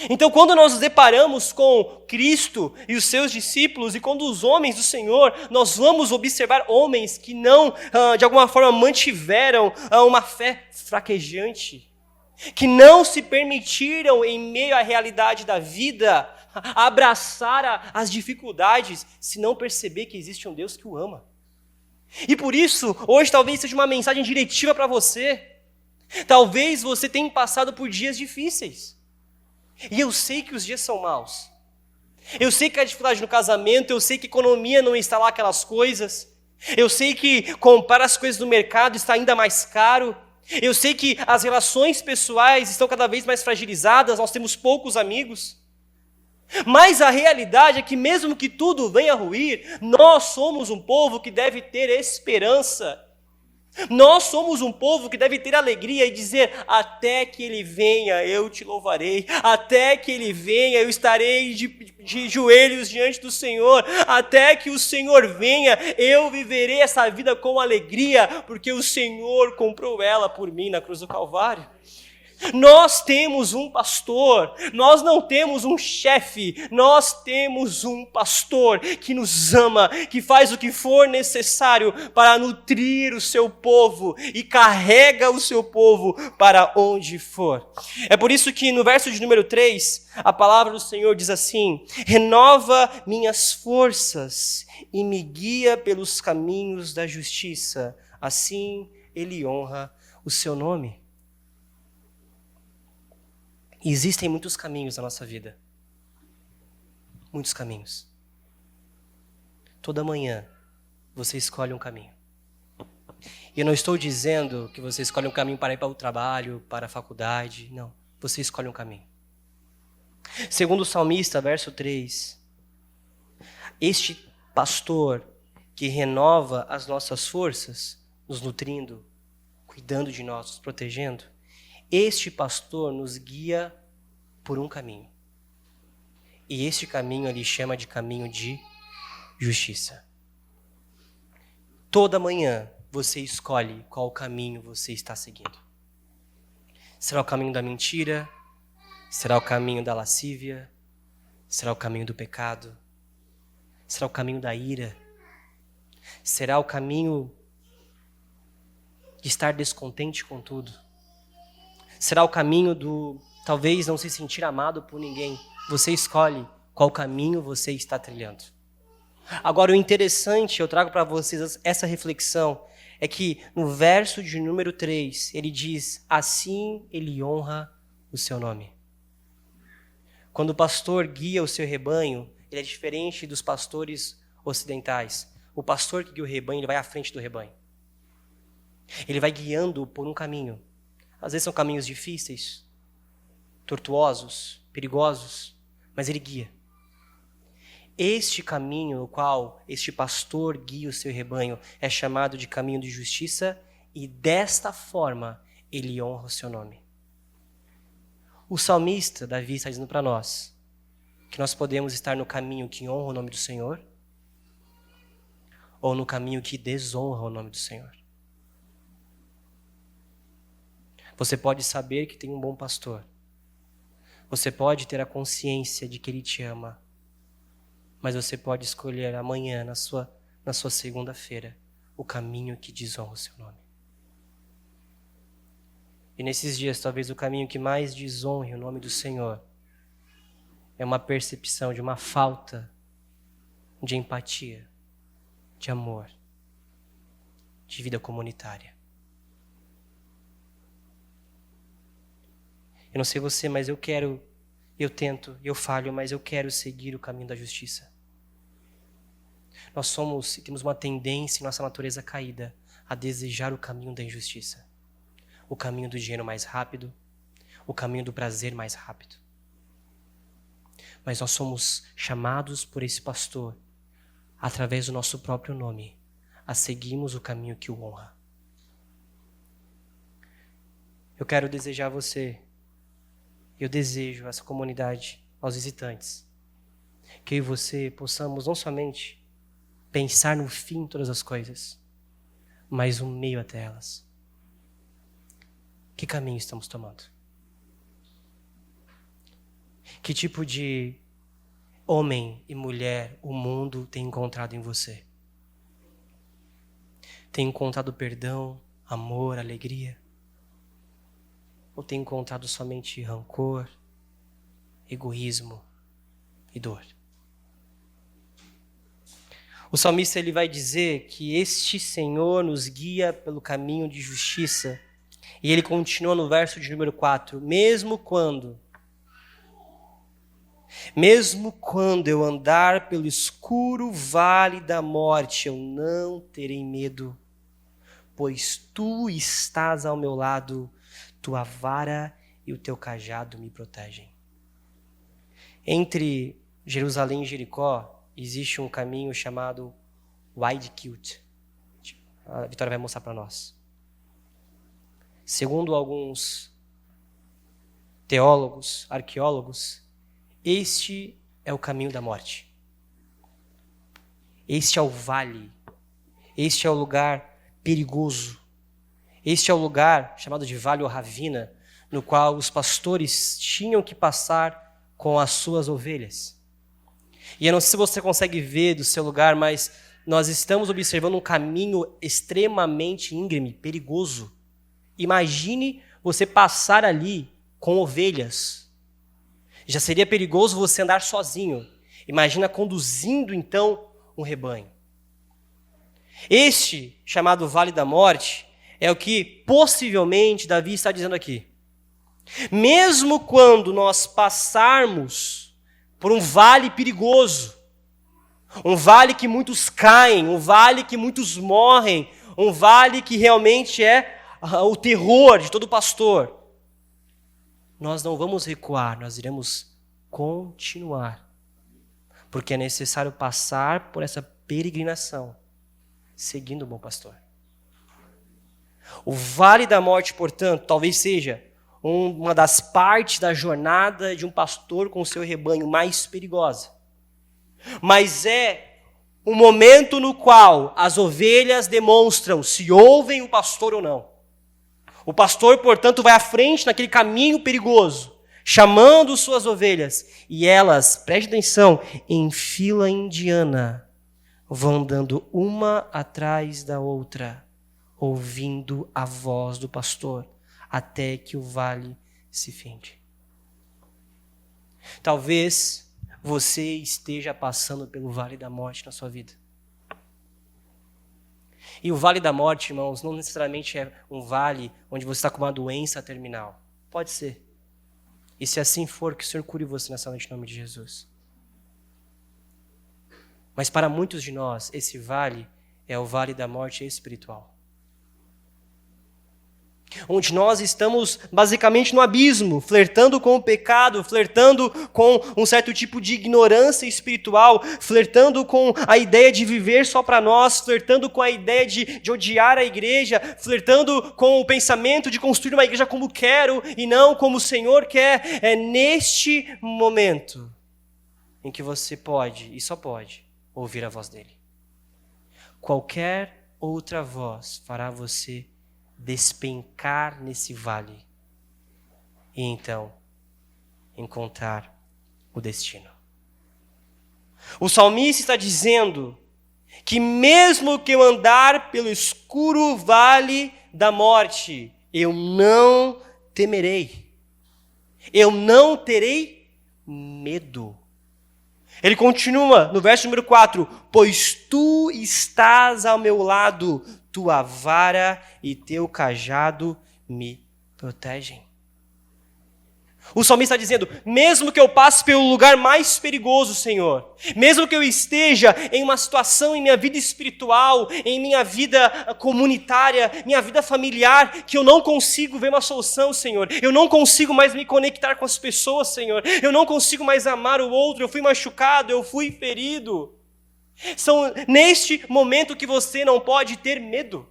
[SPEAKER 1] Então, quando nós nos deparamos com Cristo e os seus discípulos e quando os homens do Senhor, nós vamos observar homens que não, de alguma forma, mantiveram uma fé fraquejante, que não se permitiram, em meio à realidade da vida, abraçar as dificuldades, se não perceber que existe um Deus que o ama. E por isso, hoje talvez seja uma mensagem diretiva para você. Talvez você tenha passado por dias difíceis. E eu sei que os dias são maus. Eu sei que há dificuldade no casamento, eu sei que a economia não está lá aquelas coisas. Eu sei que comprar as coisas no mercado está ainda mais caro. Eu sei que as relações pessoais estão cada vez mais fragilizadas, nós temos poucos amigos. Mas a realidade é que mesmo que tudo venha a ruir, nós somos um povo que deve ter esperança. Nós somos um povo que deve ter alegria e dizer, até que Ele venha, eu te louvarei. Até que Ele venha, eu estarei de joelhos diante do Senhor. Até que o Senhor venha, eu viverei essa vida com alegria, porque o Senhor comprou ela por mim na cruz do Calvário. Nós temos um pastor, nós não temos um chefe, nós temos um pastor que nos ama, que faz o que for necessário para nutrir o seu povo e carrega o seu povo para onde for. É por isso que no verso de número 3, a palavra do Senhor diz assim: renova minhas forças e me guia pelos caminhos da justiça, assim Ele honra o seu nome. Existem muitos caminhos na nossa vida. Muitos caminhos. Toda manhã você escolhe um caminho. E eu não estou dizendo que você escolhe um caminho para ir para o trabalho, para a faculdade. Não, você escolhe um caminho. Segundo o salmista, verso 3, este pastor que renova as nossas forças, nos nutrindo, cuidando de nós, nos protegendo, este pastor nos guia por um caminho. E este caminho ele chama de caminho de justiça. Toda manhã você escolhe qual caminho você está seguindo. Será o caminho da mentira? Será o caminho da lascívia? Será o caminho do pecado? Será o caminho da ira? Será o caminho de estar descontente com tudo? Será o caminho do talvez não se sentir amado por ninguém? Você escolhe qual caminho você está trilhando. Agora, o interessante, eu trago para vocês essa reflexão, é que no verso de número 3, ele diz, assim ele honra o seu nome. Quando o pastor guia o seu rebanho, ele é diferente dos pastores ocidentais. O pastor que guia o rebanho, ele vai à frente do rebanho. Ele vai guiando por um caminho. Às vezes são caminhos difíceis, tortuosos, perigosos, mas ele guia. Este caminho no qual este pastor guia o seu rebanho é chamado de caminho de justiça e desta forma ele honra o seu nome. O salmista, Davi, está dizendo para nós que nós podemos estar no caminho que honra o nome do Senhor ou no caminho que desonra o nome do Senhor. Você pode saber que tem um bom pastor. Você pode ter a consciência de que Ele te ama. Mas você pode escolher amanhã, na sua segunda-feira, o caminho que desonra o seu nome. E nesses dias, talvez o caminho que mais desonre o nome do Senhor é uma percepção de uma falta de empatia, de amor, de vida comunitária. Eu não sei você, mas eu tento, eu falho, mas eu quero seguir o caminho da justiça. Nós temos uma tendência em nossa natureza caída a desejar o caminho da injustiça. O caminho do dinheiro mais rápido, o caminho do prazer mais rápido. mas nós somos chamados por esse pastor, através do nosso próprio nome, a seguirmos o caminho que o honra. Eu quero desejar a você, eu desejo a essa comunidade, aos visitantes, que eu e você possamos não somente pensar no fim de todas as coisas, mas o meio até elas. Que caminho estamos tomando? Que tipo de homem e mulher o mundo tem encontrado em você? Tem encontrado perdão, amor, alegria? Ou tem encontrado somente rancor, egoísmo e dor? O salmista ele vai dizer que este Senhor nos guia pelo caminho de justiça. E ele continua no verso de número 4. Mesmo quando eu andar pelo escuro vale da morte, eu não terei medo, pois tu estás ao meu lado, tua vara e o teu cajado me protegem. Entre Jerusalém e Jericó existe um caminho chamado Wide Kilt. A Vitória vai mostrar para nós. Segundo alguns teólogos, arqueólogos, este é o caminho da morte. Este é o vale. Este é o lugar perigoso. Este é o lugar chamado de Vale ou Ravina, no qual os pastores tinham que passar com as suas ovelhas. E eu não sei se você consegue ver do seu lugar, mas nós estamos observando um caminho extremamente íngreme, perigoso. Imagine você passar ali com ovelhas. Já seria perigoso você andar sozinho. Imagina conduzindo, então, um rebanho. Este, chamado Vale da Morte, é o que possivelmente Davi está dizendo aqui. Mesmo quando nós passarmos por um vale perigoso, um vale que muitos caem, um vale que muitos morrem, um vale que realmente é o terror de todo pastor, nós não vamos recuar, nós iremos continuar, porque é necessário passar por essa peregrinação, seguindo o bom pastor. O Vale da Morte, portanto, talvez seja uma das partes da jornada de um pastor com o seu rebanho mais perigosa, mas é um momento no qual as ovelhas demonstram se ouvem o pastor ou não. O pastor, portanto, vai à frente naquele caminho perigoso, chamando suas ovelhas, e elas, preste atenção, em fila indiana, vão andando uma atrás da outra, ouvindo a voz do pastor, até que o vale se finde. Talvez você esteja passando pelo Vale da Morte na sua vida. E o Vale da Morte, irmãos, não necessariamente é um vale onde você está com uma doença terminal. Pode ser. E se assim for, que o Senhor cure você nessa noite em nome de Jesus. Mas para muitos de nós, esse vale é o Vale da Morte espiritual. Onde nós estamos basicamente no abismo, flertando com o pecado, flertando com um certo tipo de ignorância espiritual, flertando com a ideia de viver só para nós, flertando com a ideia de odiar a igreja, flertando com o pensamento de construir uma igreja como quero e não como o Senhor quer. É neste momento em que você pode, e só pode, ouvir a voz dele. Qualquer outra voz fará você despencar nesse vale e então encontrar o destino. O salmista está dizendo que mesmo que eu andar pelo escuro vale da morte, eu não temerei, eu não terei medo. Ele continua no verso número 4, pois tu estás ao meu lado, tua vara e teu cajado me protegem. O salmista está dizendo, mesmo que eu passe pelo lugar mais perigoso, Senhor, mesmo que eu esteja em uma situação em minha vida espiritual, em minha vida comunitária, minha vida familiar, que eu não consigo ver uma solução, Senhor, eu não consigo mais me conectar com as pessoas, Senhor, eu não consigo mais amar o outro, eu fui machucado, eu fui ferido. São neste momento que você não pode ter medo.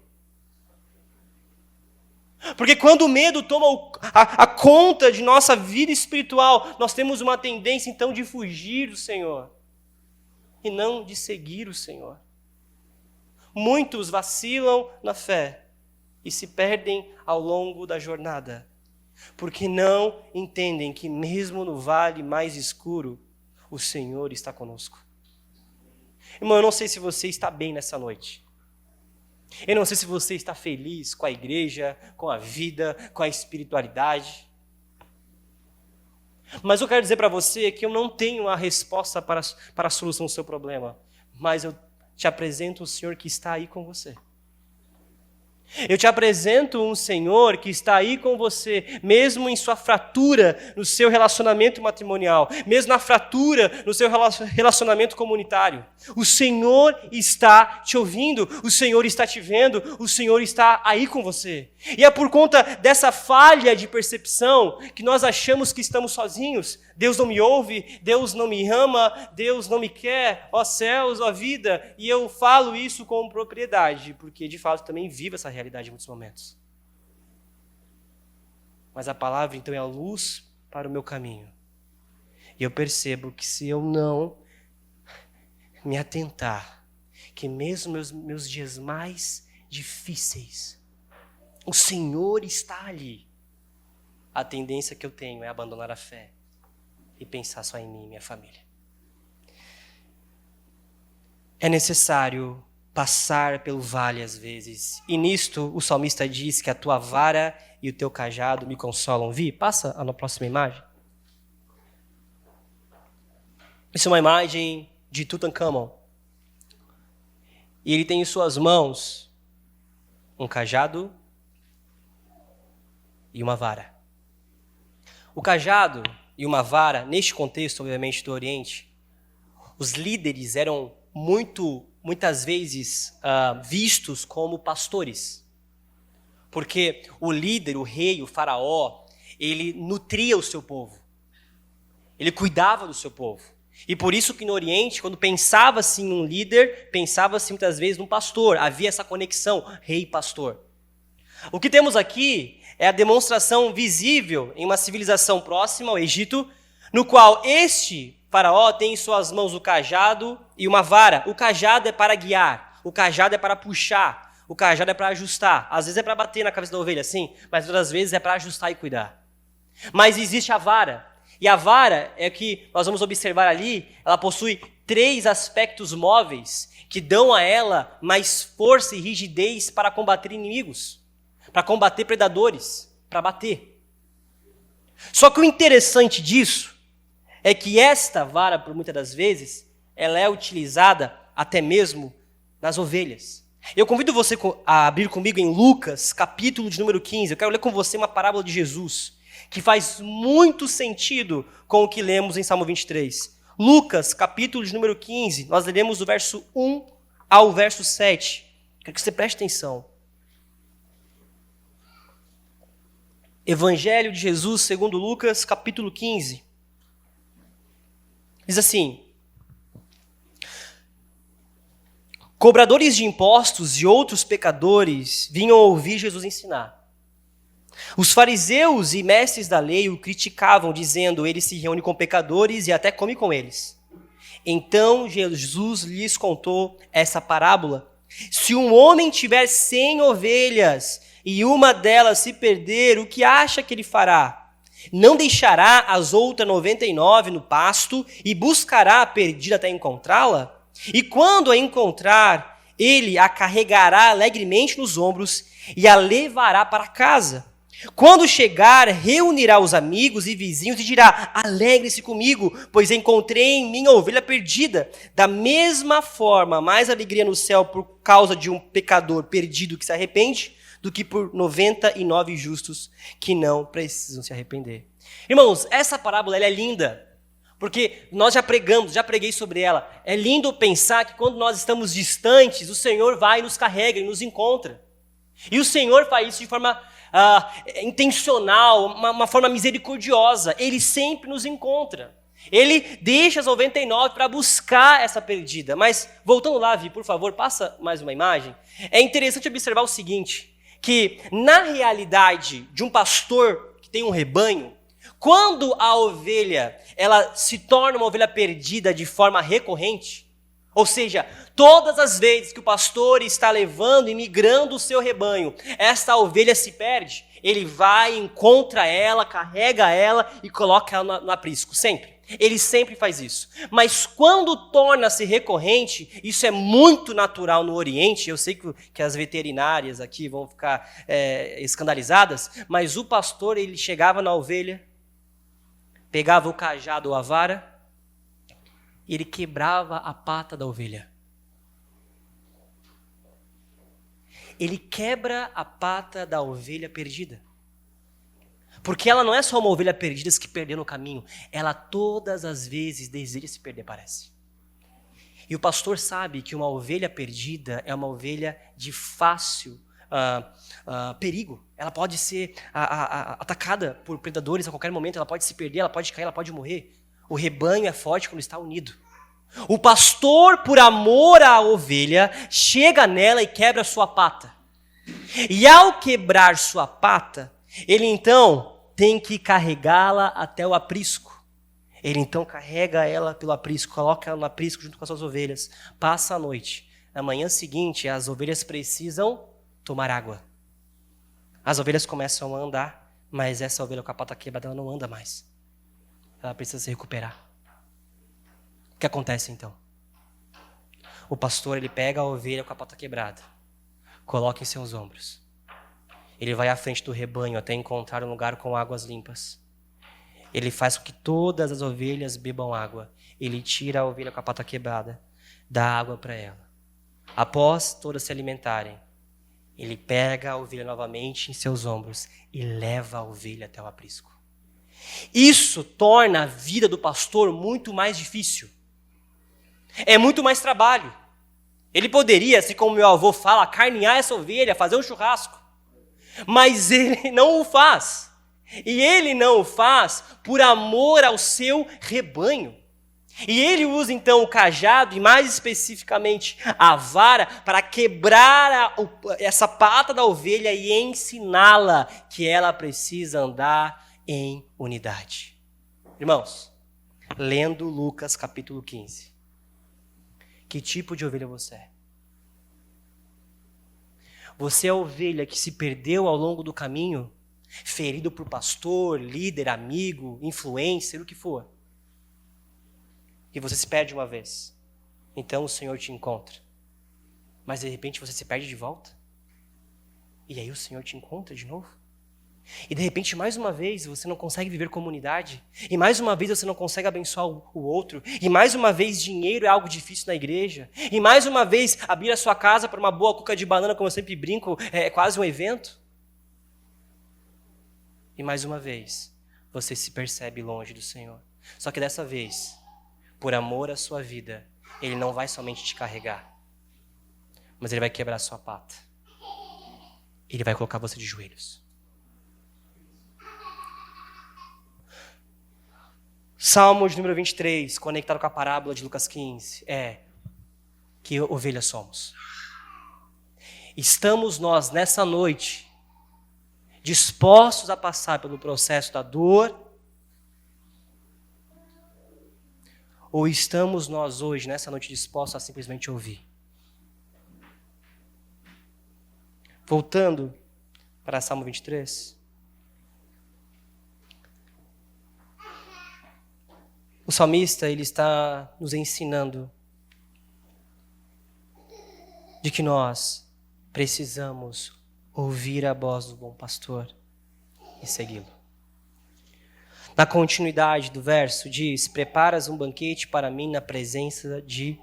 [SPEAKER 1] Porque quando o medo toma a conta de nossa vida espiritual, nós temos uma tendência então de fugir do Senhor e não de seguir o Senhor. Muitos vacilam na fé e se perdem ao longo da jornada, porque não entendem que mesmo no vale mais escuro, o Senhor está conosco. Irmão, eu não sei se você está bem nessa noite. Eu não sei se você está feliz com a igreja, com a vida, com a espiritualidade. Mas eu quero dizer para você que eu não tenho a resposta para a solução do seu problema. Mas eu te apresento o Senhor que está aí com você. Eu te apresento um Senhor que está aí com você, mesmo em sua fratura no seu relacionamento matrimonial, mesmo na fratura no seu relacionamento comunitário. O Senhor está te ouvindo, o Senhor está te vendo, o Senhor está aí com você. E é por conta dessa falha de percepção que nós achamos que estamos sozinhos. Deus não me ouve, Deus não me ama, Deus não me quer, ó céus, ó vida. E eu falo isso com propriedade, porque de fato também vivo essa realidade em muitos momentos. Mas a palavra então é a luz para o meu caminho. E eu percebo que se eu não me atentar, que mesmo meus dias mais difíceis, o Senhor está ali. A tendência que eu tenho é abandonar a fé e pensar só em mim e minha família. É necessário passar pelo vale às vezes. E nisto o salmista diz que a tua vara e o teu cajado me consolam. Vi? Passa a próxima imagem. Isso é uma imagem de Tutankhamon. E ele tem em suas mãos um cajado e uma vara. O cajado e uma vara, neste contexto, obviamente, do Oriente, os líderes eram muitas vezes vistos como pastores. Porque o líder, o rei, o faraó, ele nutria o seu povo. Ele cuidava do seu povo. E por isso que no Oriente, quando pensava-se em um líder, pensava-se muitas vezes num pastor. Havia essa conexão, rei e pastor. O que temos aqui é a demonstração visível em uma civilização próxima ao Egito, no qual este faraó tem em suas mãos o cajado e uma vara. O cajado é para guiar, o cajado é para puxar, o cajado é para ajustar. Às vezes é para bater na cabeça da ovelha, sim, mas outras vezes é para ajustar e cuidar. Mas existe a vara, e a vara é que nós vamos observar ali, ela possui 3 aspectos móveis que dão a ela mais força e rigidez para combater inimigos, para combater predadores, para bater. Só que o interessante disso é que esta vara, por muitas das vezes, ela é utilizada até mesmo nas ovelhas. Eu convido você a abrir comigo em Lucas, capítulo de número 15. Eu quero ler com você uma parábola de Jesus, que faz muito sentido com o que lemos em Salmo 23. Lucas, capítulo de número 15, nós leremos do verso 1 ao verso 7. Quero que você preste atenção. Evangelho de Jesus, segundo Lucas, capítulo 15. Diz assim: cobradores de impostos e outros pecadores vinham ouvir Jesus ensinar. Os fariseus e mestres da lei o criticavam, dizendo: ele se reúne com pecadores e até come com eles. Então Jesus lhes contou essa parábola: se um homem tiver 100 ovelhas e uma delas se perder, o que acha que ele fará? Não deixará as outras 99 no pasto e buscará a perdida até encontrá-la? E quando a encontrar, ele a carregará alegremente nos ombros e a levará para casa. Quando chegar, reunirá os amigos e vizinhos e dirá: alegre-se comigo, pois encontrei em minha ovelha perdida. Da mesma forma, mais alegria no céu por causa de um pecador perdido que se arrepende, do que por 99 justos que não precisam se arrepender. Irmãos, essa parábola ela é linda, porque nós já preguei sobre ela. É lindo pensar que quando nós estamos distantes, o Senhor vai e nos carrega e nos encontra. E o Senhor faz isso de forma intencional, uma forma misericordiosa. Ele sempre nos encontra. Ele deixa as 99 para buscar essa perdida. Mas, voltando lá, Vi, por favor, passa mais uma imagem. É interessante observar o seguinte, que na realidade de um pastor que tem um rebanho, quando a ovelha ela se torna uma ovelha perdida de forma recorrente, ou seja, todas as vezes que o pastor está levando e migrando o seu rebanho, essa ovelha se perde, ele vai, encontra ela, carrega ela e coloca ela no aprisco, sempre. Ele sempre faz isso. Mas quando torna-se recorrente, isso é muito natural no Oriente, eu sei que as veterinárias aqui vão ficar escandalizadas, mas o pastor ele chegava na ovelha, pegava o cajado ou a vara, e ele quebrava a pata da ovelha. Ele quebra a pata da ovelha perdida. Porque ela não é só uma ovelha perdida que perdeu no caminho. Ela todas as vezes deseja se perder, parece. E o pastor sabe que uma ovelha perdida é uma ovelha de fácil perigo. Ela pode ser atacada por predadores a qualquer momento. Ela pode se perder, ela pode cair, ela pode morrer. O rebanho é forte quando está unido. O pastor, por amor à ovelha, chega nela e quebra sua pata. E ao quebrar sua pata, ele então tem que carregá-la até o aprisco. Ele então carrega ela pelo aprisco, coloca ela no aprisco junto com as suas ovelhas, passa a noite. Na manhã seguinte, as ovelhas precisam tomar água. As ovelhas começam a andar, mas essa ovelha com a pata quebrada, ela não anda mais. Ela precisa se recuperar. O que acontece então? O pastor ele pega a ovelha com a pata quebrada, coloca em seus ombros. Ele vai à frente do rebanho até encontrar um lugar com águas limpas. Ele faz com que todas as ovelhas bebam água. Ele tira a ovelha com a pata quebrada, dá água para ela. Após todas se alimentarem, ele pega a ovelha novamente em seus ombros e leva a ovelha até o aprisco. Isso torna a vida do pastor muito mais difícil. É muito mais trabalho. Ele poderia, assim como meu avô fala, carnear essa ovelha, fazer um churrasco. Mas ele não o faz. E ele não o faz por amor ao seu rebanho. E ele usa então o cajado e mais especificamente a vara para quebrar essa pata da ovelha e ensiná-la que ela precisa andar em unidade. Irmãos, lendo Lucas capítulo 15, que tipo de ovelha você é? Você é a ovelha que se perdeu ao longo do caminho, ferido por pastor, líder, amigo, influencer, o que for. E você se perde uma vez. Então o Senhor te encontra. Mas de repente você se perde de volta. E aí o Senhor te encontra de novo. E de repente mais uma vez você não consegue viver comunidade. E mais uma vez você não consegue abençoar o outro. E mais uma vez dinheiro é algo difícil na igreja. E mais uma vez abrir a sua casa para uma boa cuca de banana, como eu sempre brinco, é quase um evento. E mais uma vez você se percebe longe do Senhor. Só que dessa vez, por amor à sua vida, Ele não vai somente te carregar, mas Ele vai quebrar a sua pata. Ele vai colocar você de joelhos. Salmo de número 23, conectado com a parábola de Lucas 15, é que ovelhas somos. Estamos nós, nessa noite, dispostos a passar pelo processo da dor, ou estamos nós hoje, nessa noite, dispostos a simplesmente ouvir? Voltando para Salmo 23. O salmista, ele está nos ensinando de que nós precisamos ouvir a voz do bom pastor e segui-lo. Na continuidade do verso diz: preparas um banquete para mim na presença de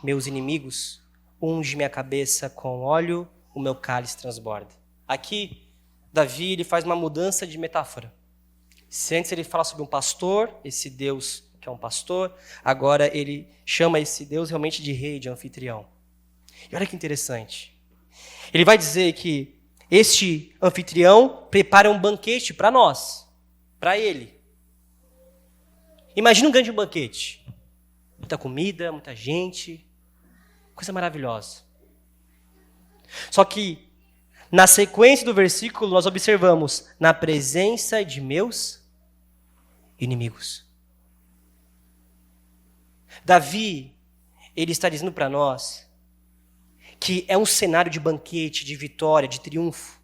[SPEAKER 1] meus inimigos, unge minha cabeça com óleo, o meu cálice transborda. Aqui, Davi ele faz uma mudança de metáfora. Se antes ele fala sobre um pastor, esse Deus que é um pastor, agora ele chama esse Deus realmente de rei, de anfitrião. E olha que interessante. Ele vai dizer que este anfitrião prepara um banquete para nós, para ele. Imagina um grande banquete. Muita comida, muita gente, coisa maravilhosa. Só que, na sequência do versículo, nós observamos, na presença de meus inimigos. Davi, ele está dizendo para nós que é um cenário de banquete, de vitória, de triunfo.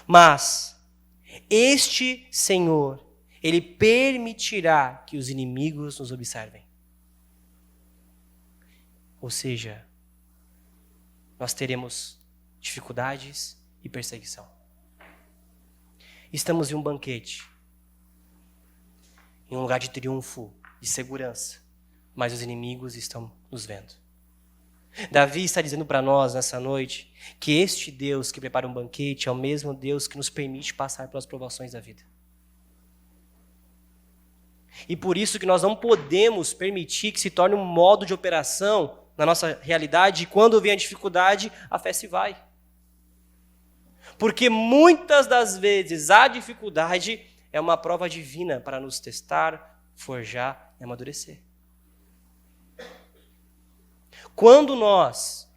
[SPEAKER 1] Mas este Senhor, ele permitirá que os inimigos nos observem. Ou seja, nós teremos dificuldades e perseguição. Estamos em um banquete, em um lugar de triunfo, de segurança, mas os inimigos estão nos vendo. Davi está dizendo para nós nessa noite que este Deus que prepara um banquete é o mesmo Deus que nos permite passar pelas provações da vida. E por isso que nós não podemos permitir que se torne um modo de operação na nossa realidade, e quando vem a dificuldade, a fé se vai. Porque muitas das vezes a dificuldade é uma prova divina para nos testar, forjar e amadurecer. Quando nós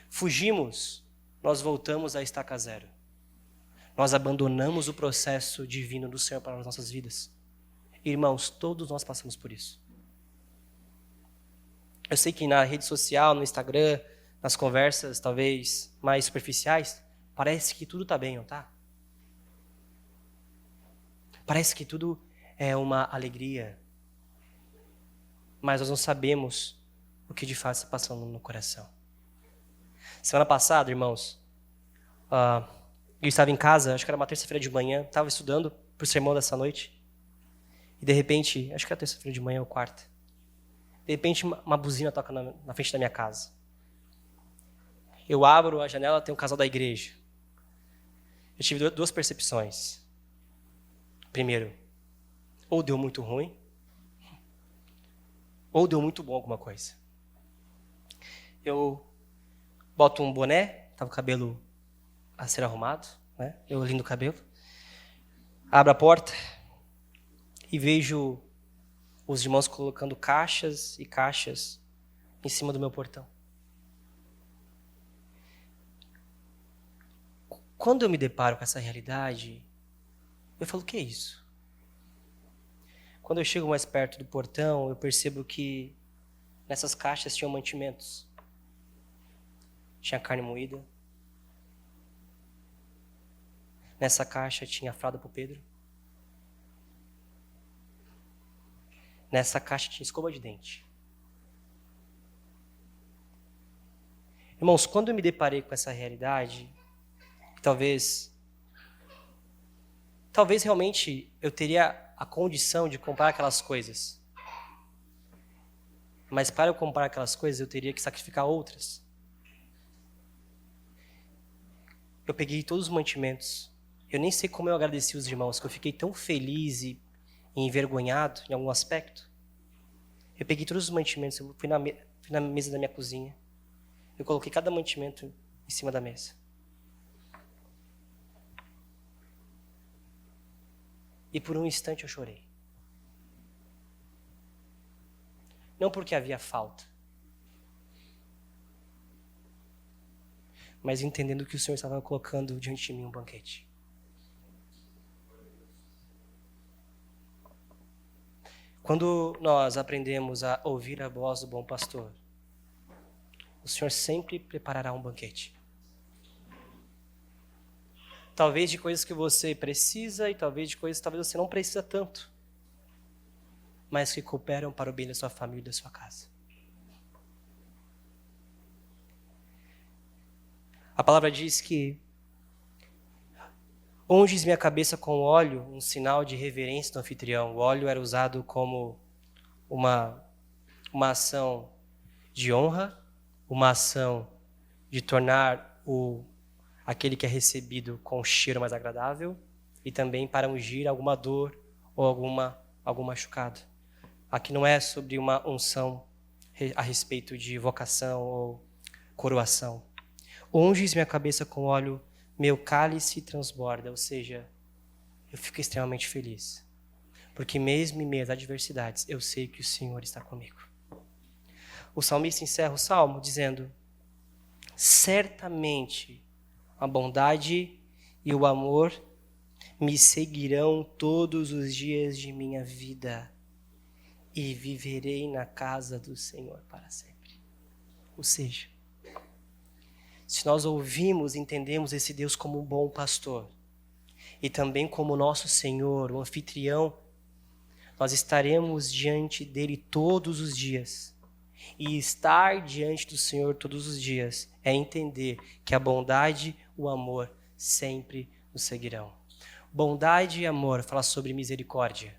[SPEAKER 1] fugimos, nós voltamos à estaca zero. Nós abandonamos o processo divino do Senhor para as nossas vidas. Irmãos, todos nós passamos por isso. Eu sei que na rede social, no Instagram, nas conversas talvez mais superficiais, parece que tudo está bem, não está? Parece que tudo é uma alegria. Mas nós não sabemos o que de fato está passando no coração. Semana passada, irmãos, eu estava em casa, acho que era uma terça-feira de manhã, estava estudando para o sermão dessa noite. E de repente, acho que era terça-feira de manhã ou quarta, de repente uma buzina toca na frente da minha casa. Eu abro a janela, tem um casal da igreja. Eu tive duas percepções. Primeiro, ou deu muito ruim, ou deu muito bom alguma coisa. Eu boto um boné, estava o cabelo a ser arrumado, né? Eu lindo o cabelo. Abro a porta e vejo os irmãos colocando caixas e caixas em cima do meu portão. Quando eu me deparo com essa realidade, eu falo, o que é isso? Quando eu chego mais perto do portão, eu percebo que nessas caixas tinham mantimentos. Tinha carne moída. Nessa caixa tinha fralda para o Pedro. Nessa caixa tinha escova de dente. Irmãos, quando eu me deparei com essa realidade, talvez realmente eu teria a condição de comprar aquelas coisas. Mas para eu comprar aquelas coisas, eu teria que sacrificar outras. Eu peguei todos os mantimentos. Eu nem sei como eu agradeci os irmãos, que eu fiquei tão feliz e envergonhado em algum aspecto. Eu peguei todos os mantimentos, eu fui na mesa da minha cozinha. Eu coloquei cada mantimento em cima da mesa. E por um instante eu chorei. Não porque havia falta, mas entendendo que o Senhor estava colocando diante de mim um banquete. Quando nós aprendemos a ouvir a voz do bom pastor, o Senhor sempre preparará um banquete. Talvez de coisas que você precisa e talvez de coisas que talvez você não precisa tanto, mas que cooperam para o bem da sua família e da sua casa. A palavra diz que unges minha cabeça com óleo, um sinal de reverência do anfitrião. O óleo era usado como uma ação de honra, uma ação de tornar aquele que é recebido com cheiro mais agradável e também para ungir alguma dor ou algum machucado. Aqui não é sobre uma unção a respeito de vocação ou coroação. Unges minha cabeça com óleo, meu cálice transborda, ou seja, eu fico extremamente feliz. Porque mesmo em meio às adversidades, eu sei que o Senhor está comigo. O salmista encerra o salmo dizendo: certamente a bondade e o amor me seguirão todos os dias de minha vida e viverei na casa do Senhor para sempre. Ou seja, se nós ouvimos e entendemos esse Deus como um bom pastor e também como nosso Senhor, o anfitrião, nós estaremos diante dele todos os dias. E estar diante do Senhor todos os dias é entender que a bondade e o amor sempre nos seguirão. Bondade e amor fala sobre misericórdia,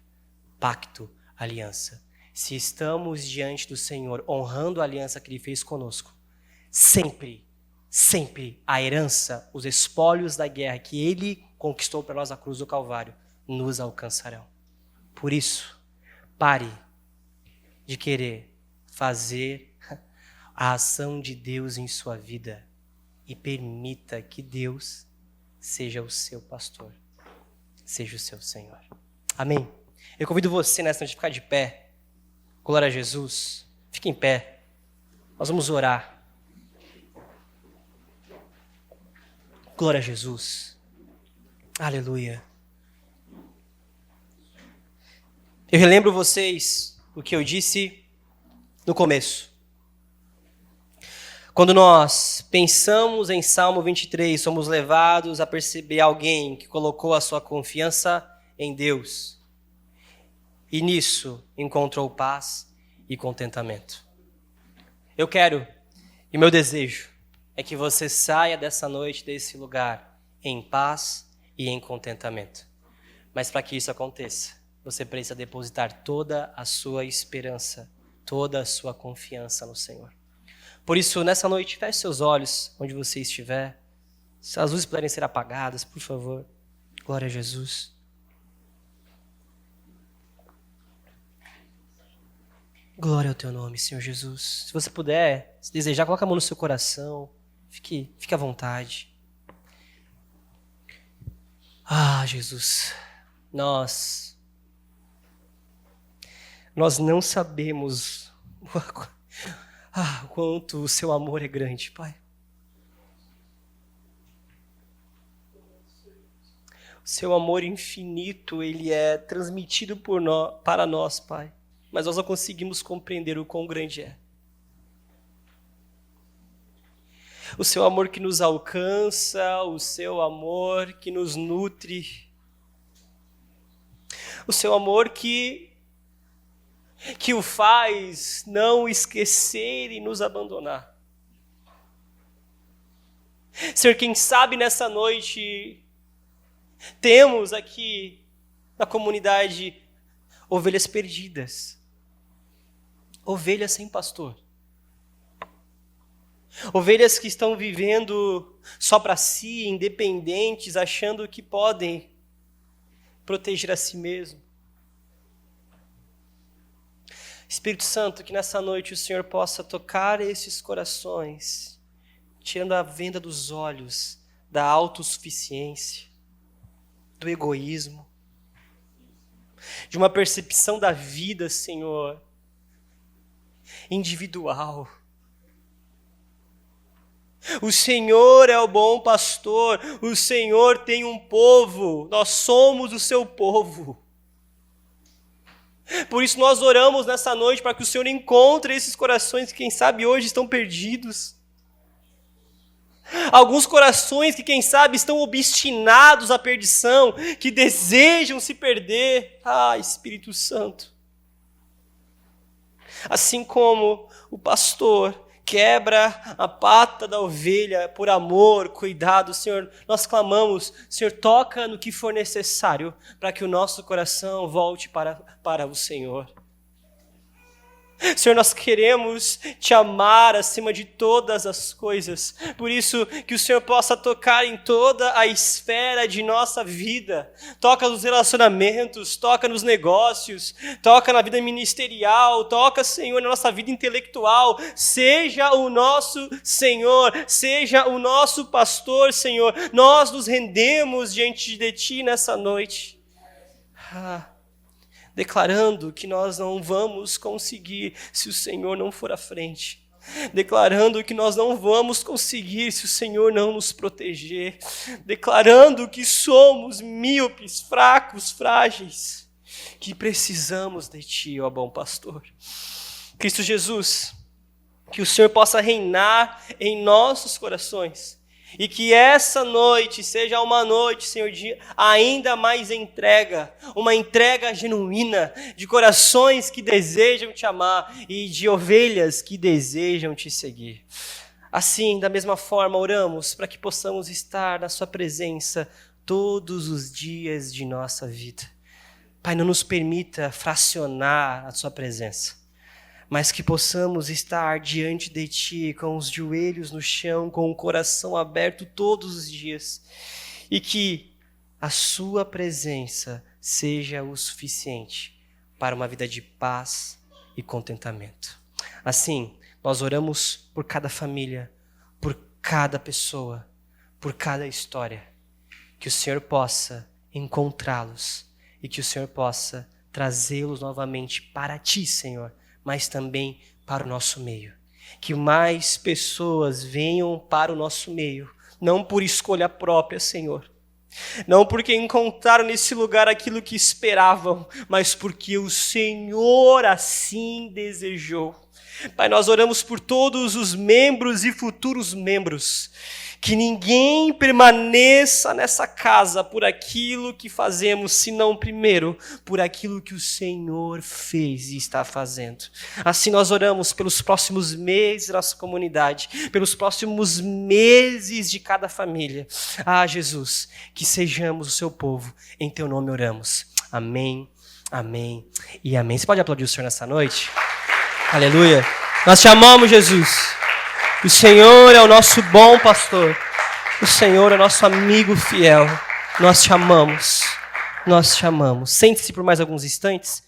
[SPEAKER 1] pacto, aliança. Se estamos diante do Senhor honrando a aliança que Ele fez conosco, sempre a herança, os espólios da guerra que Ele conquistou para nós na cruz do Calvário, nos alcançarão. Por isso, pare de querer fazer a ação de Deus em sua vida e permita que Deus seja o seu pastor, seja o seu Senhor. Amém? Eu convido você nessa noite a ficar de pé. Glória a Jesus. Fique em pé. Nós vamos orar. Glória a Jesus. Aleluia. Eu relembro vocês o que eu disse no começo. Quando nós pensamos em Salmo 23, somos levados a perceber alguém que colocou a sua confiança em Deus. E nisso encontrou paz e contentamento. Eu quero, e meu desejo, é que você saia dessa noite, desse lugar, em paz e em contentamento. Mas para que isso aconteça, você precisa depositar toda a sua esperança, toda a sua confiança no Senhor. Por isso, nessa noite, feche seus olhos onde você estiver. Se as luzes puderem ser apagadas, por favor. Glória a Jesus. Glória ao teu nome, Senhor Jesus. Se você puder, se desejar, coloque a mão no seu coração. Fique à vontade. Ah, Jesus, nós não sabemos o quanto o seu amor é grande, Pai. O seu amor infinito, ele é transmitido para nós, Pai. Mas nós não conseguimos compreender o quão grande é. O seu amor que nos alcança, o seu amor que nos nutre. O seu amor que o faz não esquecer e nos abandonar. Senhor, quem sabe nessa noite temos aqui na comunidade ovelhas perdidas. Ovelhas sem pastor. Ovelhas que estão vivendo só para si, independentes, achando que podem proteger a si mesmo. Espírito Santo, que nessa noite o Senhor possa tocar esses corações, tirando a venda dos olhos da autossuficiência, do egoísmo, de uma percepção da vida, Senhor, individual. O Senhor é o bom pastor, o Senhor tem um povo, nós somos o seu povo. Por isso nós oramos nessa noite para que o Senhor encontre esses corações que quem sabe hoje estão perdidos. Alguns corações que quem sabe estão obstinados à perdição, que desejam se perder. Ah, Espírito Santo. Assim como o pastor quebra a pata da ovelha por amor, cuidado, Senhor, nós clamamos, Senhor, toca no que for necessário para que o nosso coração volte para o Senhor. Senhor, nós queremos Te amar acima de todas as coisas. Por isso, que o Senhor possa tocar em toda a esfera de nossa vida. Toca nos relacionamentos, toca nos negócios, toca na vida ministerial, toca, Senhor, na nossa vida intelectual. Seja o nosso Senhor, seja o nosso pastor, Senhor. Nós nos rendemos diante de Ti nessa noite. Declarando que nós não vamos conseguir se o Senhor não for à frente. Declarando que nós não vamos conseguir se o Senhor não nos proteger. Declarando que somos míopes, fracos, frágeis, que precisamos de Ti, ó bom pastor. Cristo Jesus, que o Senhor possa reinar em nossos corações. E que essa noite seja uma noite, Senhor, de ainda mais entrega, uma entrega genuína, de corações que desejam Te amar e de ovelhas que desejam Te seguir. Assim, da mesma forma, oramos para que possamos estar na Sua presença todos os dias de nossa vida. Pai, não nos permita fracionar a Sua presença, mas que possamos estar diante de Ti, com os joelhos no chão, com o coração aberto todos os dias, e que a Sua presença seja o suficiente para uma vida de paz e contentamento. Assim, nós oramos por cada família, por cada pessoa, por cada história, que o Senhor possa encontrá-los e que o Senhor possa trazê-los novamente para Ti, Senhor, mas também para o nosso meio. Que mais pessoas venham para o nosso meio, não por escolha própria, Senhor. Não porque encontraram nesse lugar aquilo que esperavam, mas porque o Senhor assim desejou. Pai, nós oramos por todos os membros e futuros membros. Que ninguém permaneça nessa casa por aquilo que fazemos, senão primeiro por aquilo que o Senhor fez e está fazendo. Assim nós oramos pelos próximos meses da nossa comunidade, pelos próximos meses de cada família. Jesus, que sejamos o Seu povo, em Teu nome oramos. Amém, amém e amém. Você pode aplaudir o Senhor nessa noite? Aleluia. Nós Te amamos, Jesus. O Senhor é o nosso bom pastor. O Senhor é o nosso amigo fiel. Nós Te amamos. Nós Te amamos. Sente-se por mais alguns instantes.